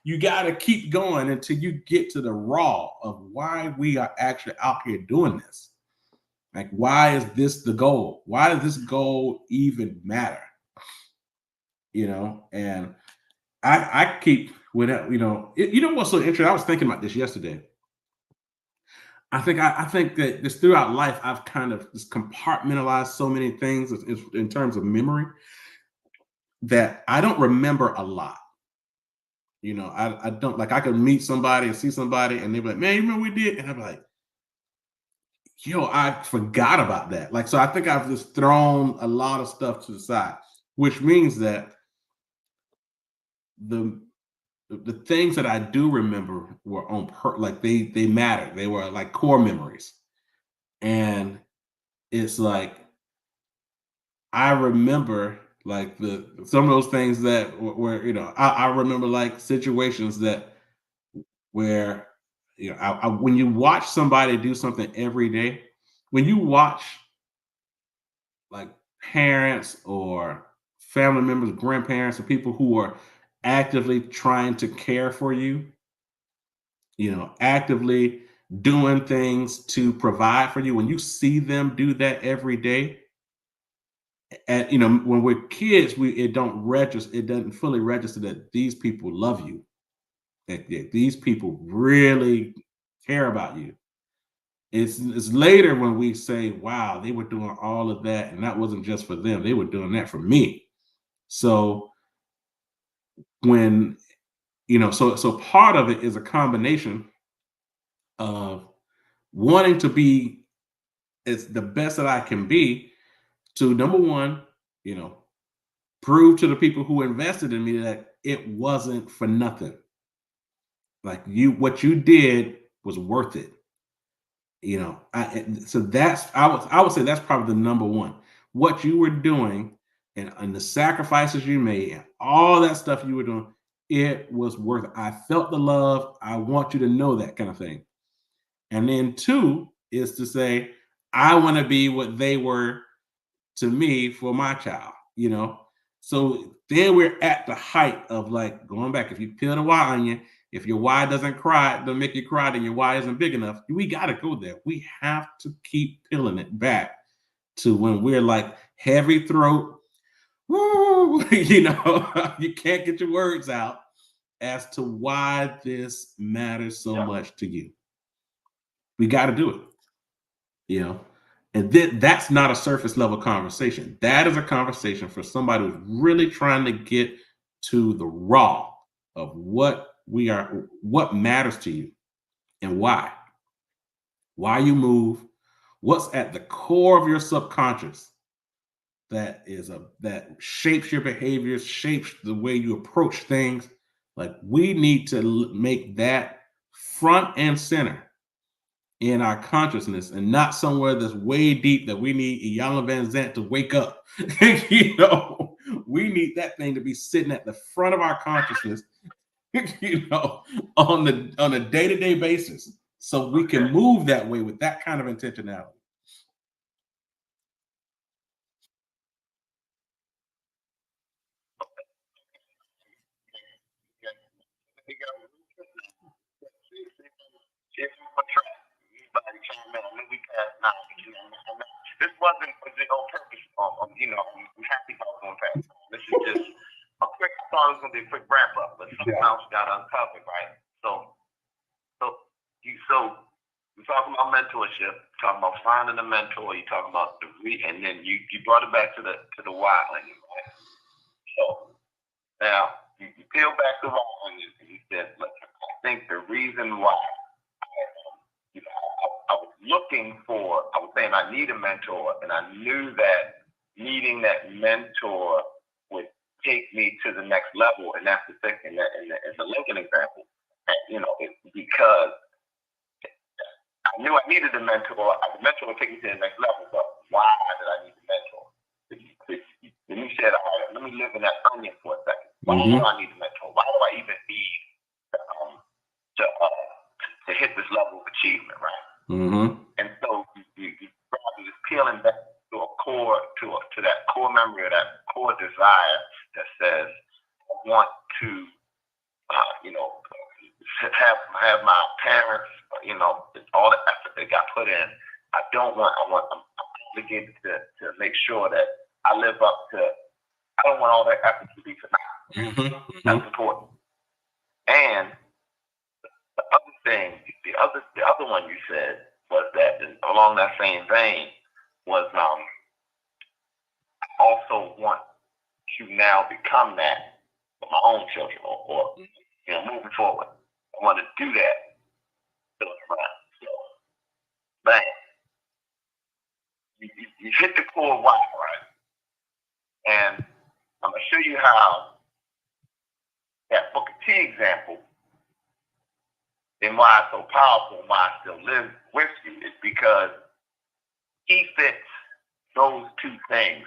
You got to keep going until you get to the raw of why we are actually out here doing this. Like, why is this the goal? Why does this goal even matter? And I keep with that. What's so interesting? I was thinking about this yesterday. I think that just throughout life, I've kind of just compartmentalized so many things in terms of memory that I don't remember a lot. I don't, like, I could meet somebody and see somebody and they'd be like, man, you remember we did? And I'd be like, I forgot about that. Like, so I think I've just thrown a lot of stuff to the side, which means that the things that I do remember were like they matter. They were like core memories. And it's like, I remember like some of those things that were, I remember like situations where, when you watch somebody do something every day, when you watch like parents or family members, grandparents, or people who are actively trying to care for you, actively doing things to provide for you, when you see them do that every day, and when we're kids, it doesn't fully register that these people love you, that these people really care about you. It's later when we say, wow, they were doing all of that, and that wasn't just for them, they were doing that for me. So when so part of it is a combination of wanting to be as the best that I can be, to number one, you know prove to the people who invested in me that it wasn't for nothing. Like, what you did was worth it. So I would say that's probably the number one. What you were doing, and the sacrifices you made and all that stuff you were doing, it was worth it. I felt the love. I want you to know that, kind of thing. And then two is to say, I want to be what they were to me for my child. So then we're at the height of, like, going back. If you peel the why onion, if your why doesn't make you cry, then your why isn't big enough. We got to go there. We have to keep peeling it back to when we're like heavy throat. Woo, you can't get your words out as to why this matters so much to you. We got to do it. And then that's not a surface level conversation. That is a conversation for somebody who's really trying to get to the raw of what matters to you, and why you move, what's at the core of your subconscious that shapes your behaviors, shapes the way you approach things. Like, we need to make that front and center in our consciousness, and not somewhere that's way deep that we need Iyanla Vanzant to wake up. We need that thing to be sitting at the front of our consciousness, on a day-to-day basis, so we can move that way with that kind of intentionality. Nah, this wasn't on purpose. I'm happy about going past. This is just a quick. I thought it was gonna be a quick wrap up, but something else got uncovered, right? So we're talking about mentorship, talking about finding a mentor. You talking about and then you brought it back to the why onion, right? So now you peel back the why onion and you said, look, I think the reason why I was looking for, I was saying I need a mentor, and I knew that needing that mentor would take me to the next level, and that's the second, in the Lincoln example, because I knew I needed a mentor. The mentor would take me to the next level, but why did I need a mentor? Then you said, all right, let me live in that onion for a second. Why do I need a mentor? Why do I even need to hit this level of achievement, right? And so you probably just peeling back to that core memory, or that core desire that says, I want to, have my parents, all the effort they got put in. I'm obligated to make sure that I live up to. I don't want all that effort to be for nothing. That's important. And the other thing, the other one you said was that, along that same vein, was I also want to now become that for my own children, or moving forward. I want to do that. So, bang, you hit the core why, right? And I'm gonna show you how that Booker T example, and why it's so powerful, and why I still live with you, is because he fits those two things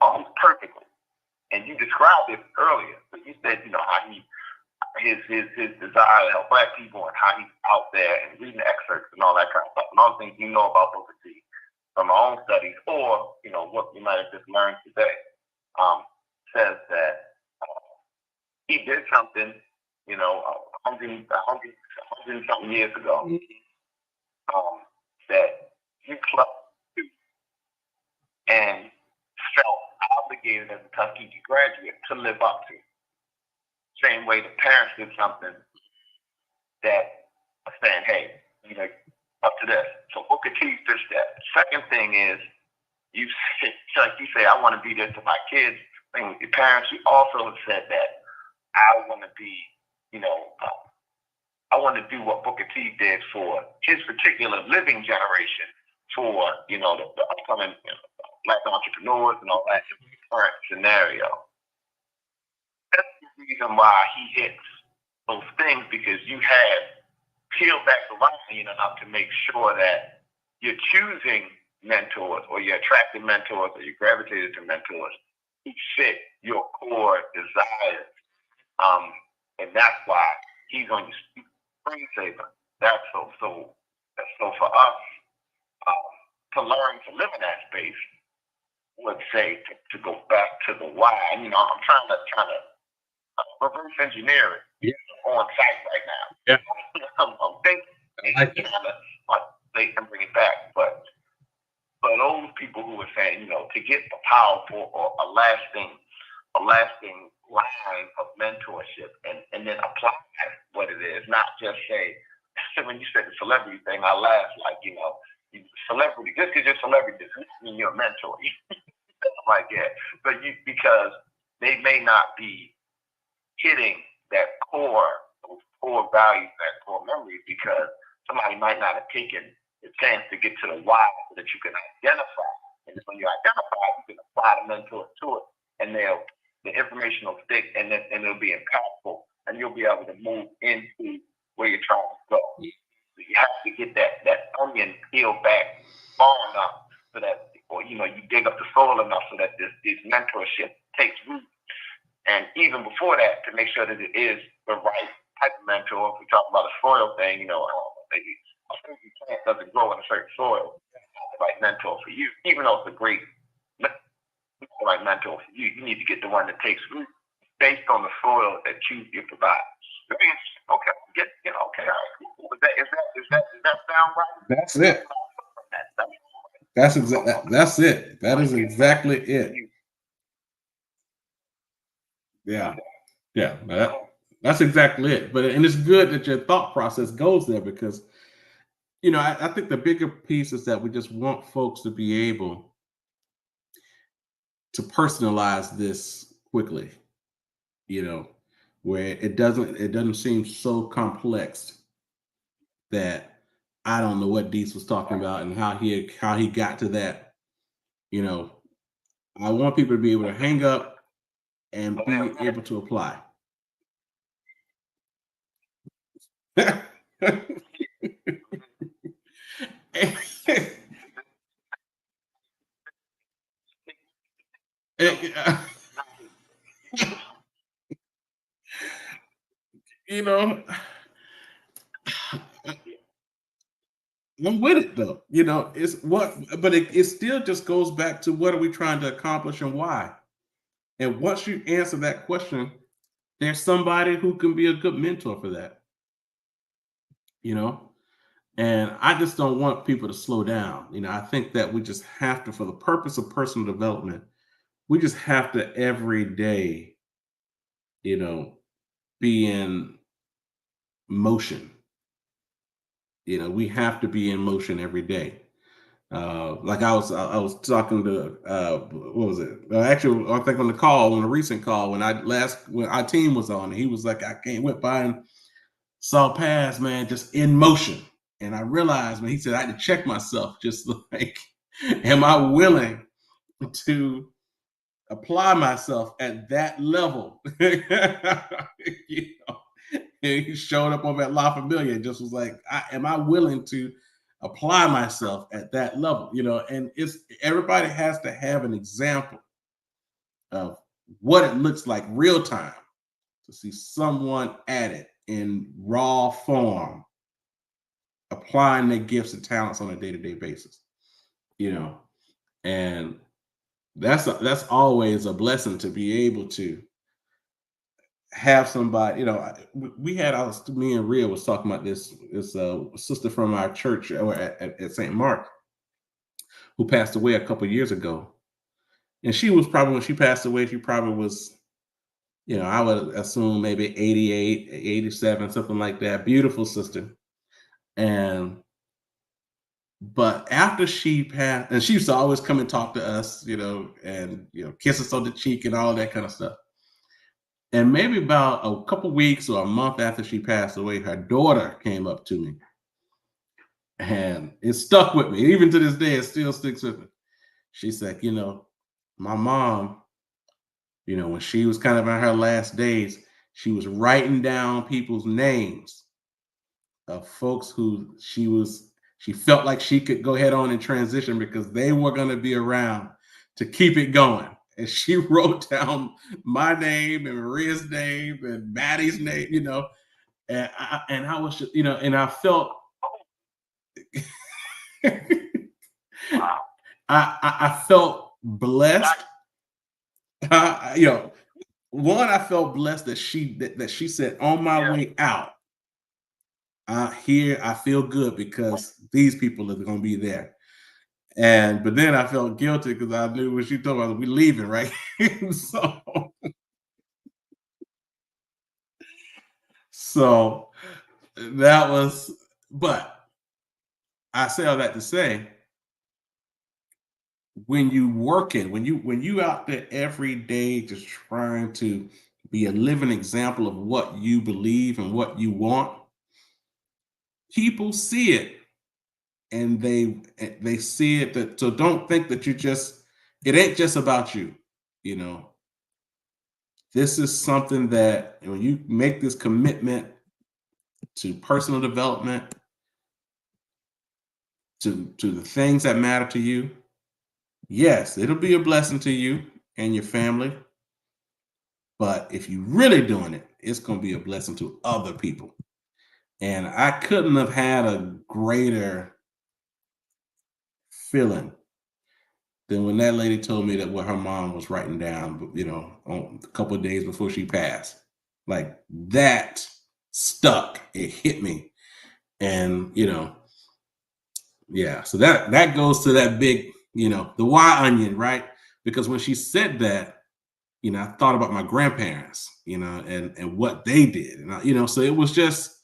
almost perfectly. And you described it earlier. So you said, how his desire to help Black people, and how he's out there and reading excerpts and all that kind of stuff, and all the things you know about Booker T from our own studies, or what we might have just learned today, says that he did something, 100 something years ago, that you clung to and felt obligated as a Tuskegee graduate to live up to. Same way the parents did something that are saying, hey, up to this. So Booker T fits that. Second thing is, you say, I want to be this to my kids. Thing with your parents, you also have said that I want to be, I want to do what Booker T did for his particular living generation, for the upcoming Black entrepreneurs and all that current scenario. That's the reason why he hits those things, because you had peeled back the onion enough to make sure that you're choosing mentors, or you're attracting mentors, or you gravitated to mentors who fit your core desires. And that's why he's on your screensaver. That's so for us to learn to live in that space, would say to go back to the why. I'm trying to reverse engineer it on site right now. Yeah. I'm thinking and trying to bring it back, but those people who are saying, to get a powerful or a lasting line of mentorship, and then apply what it is, not just say. When you said the celebrity thing, I laughed, like, celebrity, just because you're a celebrity doesn't mean you're a mentor. Like that, but because they may not be hitting those core values, that core memories, because somebody might not have taken the chance to get to the why, so that you can identify. And when you identify, you can apply the mentor to it, and the information will stick, and it'll be impactful, and you'll be able to move into where you're trying to go. So you have to get that onion peeled back far enough, so that, you dig up the soil enough, so that this mentorship takes root. And even before that, to make sure that it is the right type of mentor. If we talk about a soil thing, a certain plant doesn't grow in a certain soil. It's not the right mentor for you, even though it's a great right mentor for you. You need to get the one that takes root based on the soil that you provide. Very interesting. Okay, okay, all right. Does that sound right? That's it. That's that's it. That is exactly it. Yeah. Yeah. That's exactly it. But and it's good that your thought process goes there because I think the bigger piece is that we just want folks to be able to personalize this quickly, you know, where it doesn't seem so complex that I don't know what Dees was talking about and how he got to that. You know, I want people to be able to hang up and be able to apply. you know, I'm with it though. It's what, but it still just goes back to what are we trying to accomplish and why. And once you answer that question, there's somebody who can be a good mentor for that. You know, and I just don't want people to slow down. I think that we just have to, for the purpose of personal development, we just have to every day, you know, be in motion. We have to be in motion every day. Like I was talking to what was it? Actually, I think on a recent call when our team was on, and he was like, I can't went by and saw pass, man, just in motion. And I realized when he said I had to check myself, just like, am I willing to apply myself at that level? you know, and he showed up on that La Familia and just was like, am I willing to apply myself at that level? And it's everybody has to have an example of what it looks like real time to see someone at it in raw form, applying their gifts and talents on a day-to-day basis. You know, and that's always a blessing to be able to have somebody. We had me and Rhea was talking about this sister from our church at St. Mark who passed away a couple years ago, and she was probably when she passed away, she probably was. I would assume maybe 88, 87, something like that. Beautiful sister. And but after she passed, and she used to always come and talk to us, and kiss us on the cheek and all that kind of stuff. And maybe about a couple weeks or a month after she passed away, her daughter came up to me, and it stuck with me. Even to this day, it still sticks with me. She said, my mom, when she was kind of in her last days, she was writing down people's names of folks who she felt like she could go ahead on and transition because they were going to be around to keep it going. And she wrote down my name and Maria's name and Maddie's name, and I was just, and I felt I felt blessed. One, I felt blessed that she said on my way out, here I feel good because these people are going to be there. But then I felt guilty because I knew when she told me we leaving, right? so so that was, but I say all that to say, when you out there every day just trying to be a living example of what you believe and what you want, people see it and they see it. So don't think that it ain't just about you. You know, this is something that when you make this commitment to personal development, to the things that matter to you, yes, it'll be a blessing to you and your family. But if you're really doing it, it's going to be a blessing to other people. And I couldn't have had a greater feeling than when that lady told me that what her mom was writing down, on a couple of days before she passed. Like that stuck. It hit me. And, Yeah. So that goes to that big, the why onion, right? Because when she said that, I thought about my grandparents, and what they did, and so it was just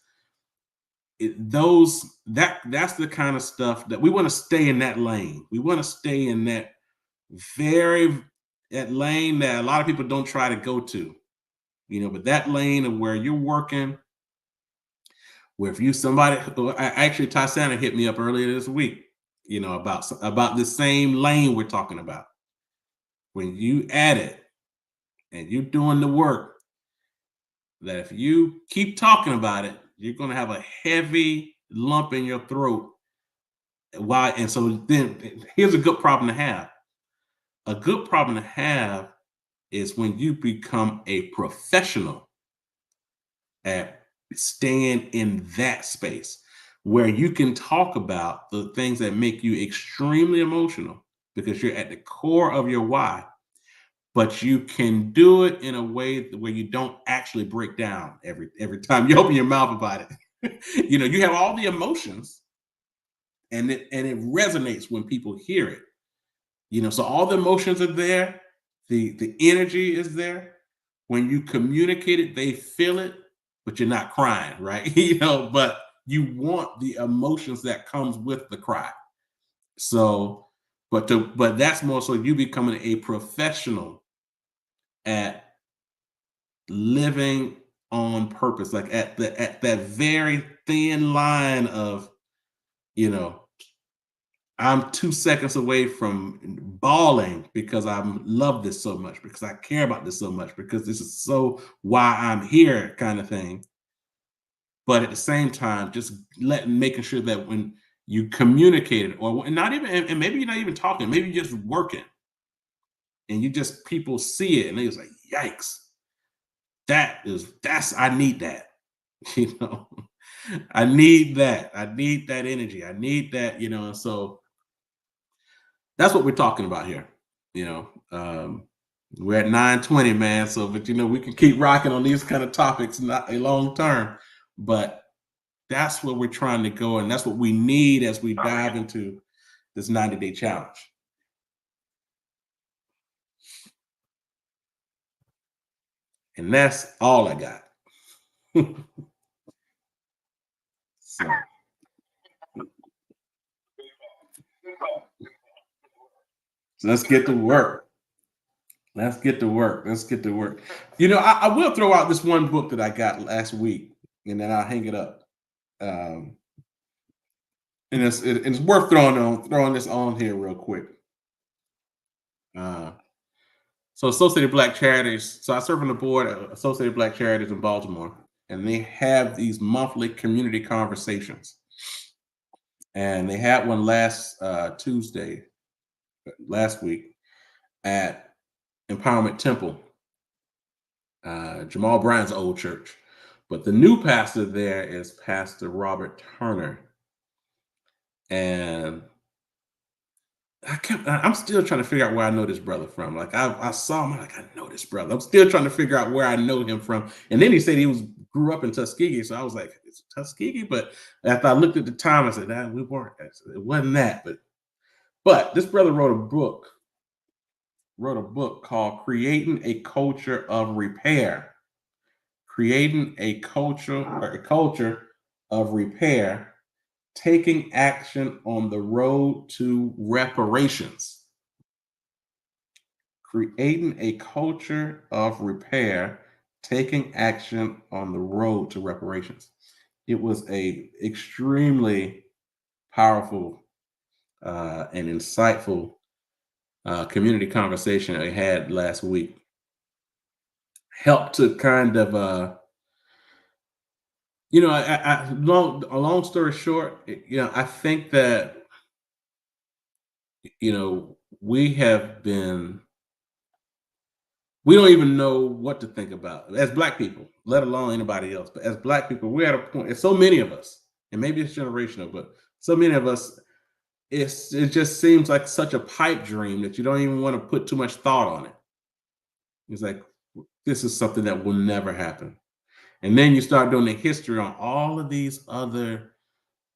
that's the kind of stuff that we want to stay in that lane. We want to stay in very that lane that a lot of people don't try to go to, but that lane of where you're working, where if you somebody, actually Ty Santa hit me up earlier this week, about the same lane we're talking about. When you at it and you're doing the work, that if you keep talking about it, you're going to have a heavy lump in your throat. Why? And so then here's a good problem to have. A good problem to have is when you become a professional at staying in that space where you can talk about the things that make you extremely emotional because you're at the core of your why, but you can do it in a way where you don't actually break down every time you open your mouth about it. You have all the emotions, and it resonates when people hear it. So all the emotions are there, the energy is there. When you communicate it, they feel it, but you're not crying, right? But you want the emotions that comes with the cry. So, but that's more so you becoming a professional at living on purpose, like at that very thin line of, you know, I'm 2 seconds away from bawling because I love this so much, because I care about this so much, because this is so why I'm here, kind of thing. But at the same time, just making sure that when you communicate it, or not even, and maybe you're not even talking, maybe you're just working, and people see it, and they're just like, "Yikes! I need that." you know, I need that. I need that energy. I need that. And so that's what we're talking about here. We're at 9:20, man. So, but we can keep rocking on these kind of topics, not a long term, but that's where we're trying to go, and that's what we need as we dive into this 90-day challenge. And that's all I got. So, let's get to work. Let's get to work. Let's get to work. I will throw out this one book that I got last week, and then I'll hang it up. And it's worth throwing this on here real quick. So Associated Black Charities. So I serve on the board of Associated Black Charities in Baltimore, and they have these monthly community conversations. And they had one last Tuesday, last week, at Empowerment Temple, Jamal Bryant's old church. But the new pastor there is Pastor Robert Turner. And I'm still trying to figure out where I know this brother from. Like I saw him, I'm like, I know this brother. I'm still trying to figure out where I know him from. And then he said he grew up in Tuskegee. So I was like, it's Tuskegee. But after I looked at the time, I said, we weren't. It wasn't that. But this brother wrote a book called Creating a Culture of Repair. Creating a culture of repair, taking action on the road to reparations. Creating a culture of repair, taking action on the road to reparations. It was a extremely powerful and insightful community conversation I had last week. Helped to kind of, a long story short, I think that, we don't even know what to think about as Black people, let alone anybody else. But as Black people, we're at a point, and so many of us, and maybe it's generational, but so many of us, it just seems like such a pipe dream that you don't even want to put too much thought on it. It's like, this is something that will never happen. And then you start doing the history on all of these other,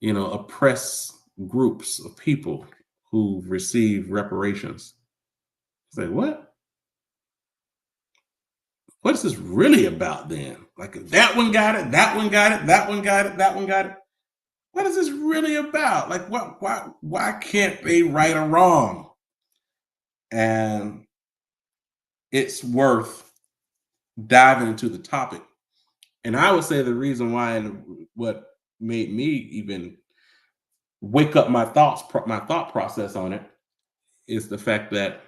oppressed groups of people who receive reparations. Say, what? What is this really about then? Like, if that one got it, that one got it, that one got it, that one got it. What is this really about? Like, why can't they right or wrong? And it's worth diving into the topic. And I would say the reason why and what made me even wake up my thought process on it is the fact that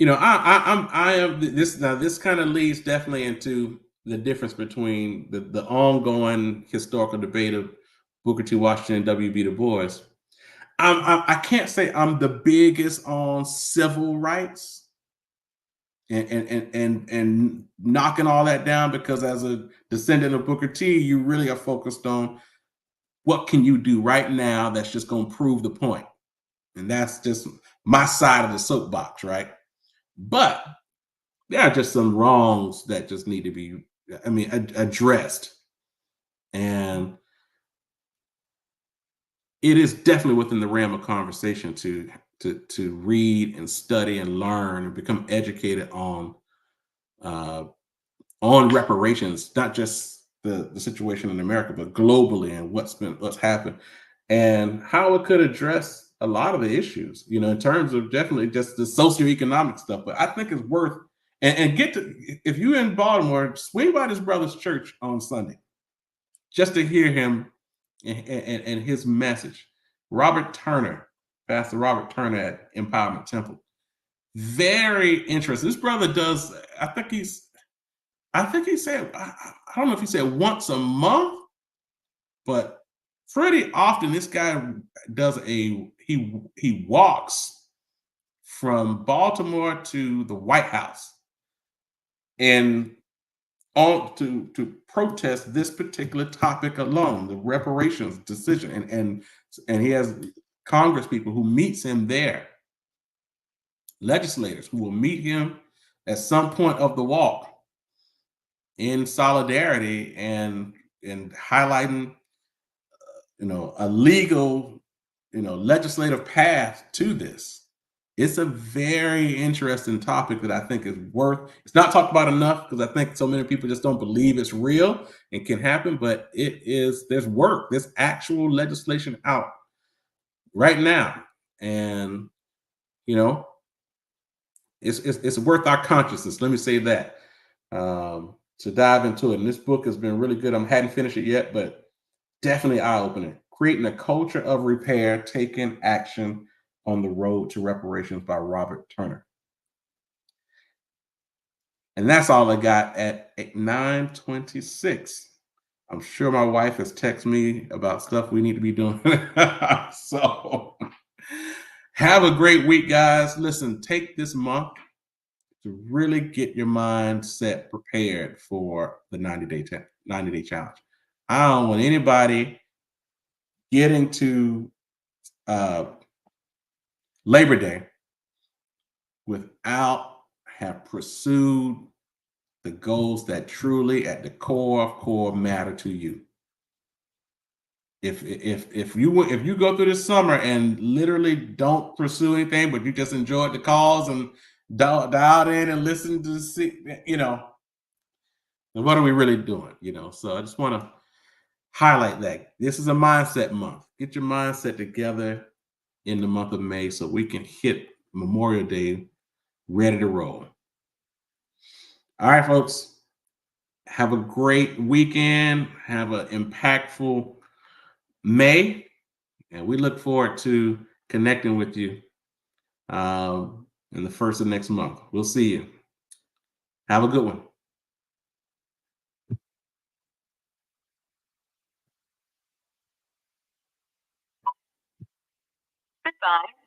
I am this now. This kind of leads definitely into the difference between the ongoing historical debate of Booker T. Washington and W.B. Du Bois. I can't say I'm the biggest on civil rights and knocking all that down, because as a descendant of Booker T, you really are focused on what can you do right now that's just going to prove the point, and that's just my side of the soapbox, right? But there are just some wrongs that just need to be, addressed. And it is definitely within the realm of conversation to read and study and learn and become educated uh, on reparations, not just the situation in America, but globally, and what's happened and how it could address a lot of the issues, in terms of definitely just the socioeconomic stuff. But I think it's worth and get to, if you're in Baltimore, swing by this brother's church on Sunday just to hear him and his message. Robert Turner, Pastor Robert Turner at Empowerment Temple. Very interesting. This brother does, I think he said, I don't know if he said once a month, but pretty often this guy does he walks from Baltimore to the White House and on to protest this particular topic alone, the reparations decision, and he has Congress people who meets him there, legislators who will meet him at some point of the walk in solidarity and highlighting a legal legislative path to this. It's a very interesting topic that I think is it's not talked about enough, because I think so many people just don't believe it's real and can happen, but there's actual legislation out right now. And you know it's worth our consciousness, let me say that, to dive into it. And this book has been really good. I hadn't finished it yet, but definitely eye-opening. Creating a Culture of Repair, Taking Action on the Road to Reparations by Robert Turner. And that's all I got at 9:26. I'm sure my wife has texted me about stuff we need to be doing. So have a great week, guys. Listen, take this month to really get your mindset prepared for the 90-day challenge. I don't want anybody getting to Labor Day without have pursued the goals that truly at the core matter to you. If you go through this summer and literally don't pursue anything, but you just enjoyed the calls and dialed in and listened to see, then what are we really doing? So I just want to highlight that this is a mindset month. Get your mindset together in the month of May so we can hit Memorial Day ready to roll. All right, folks. Have a great weekend. Have an impactful May. And we look forward to connecting with you in the first of next month. We'll see you. Have a good one. Goodbye.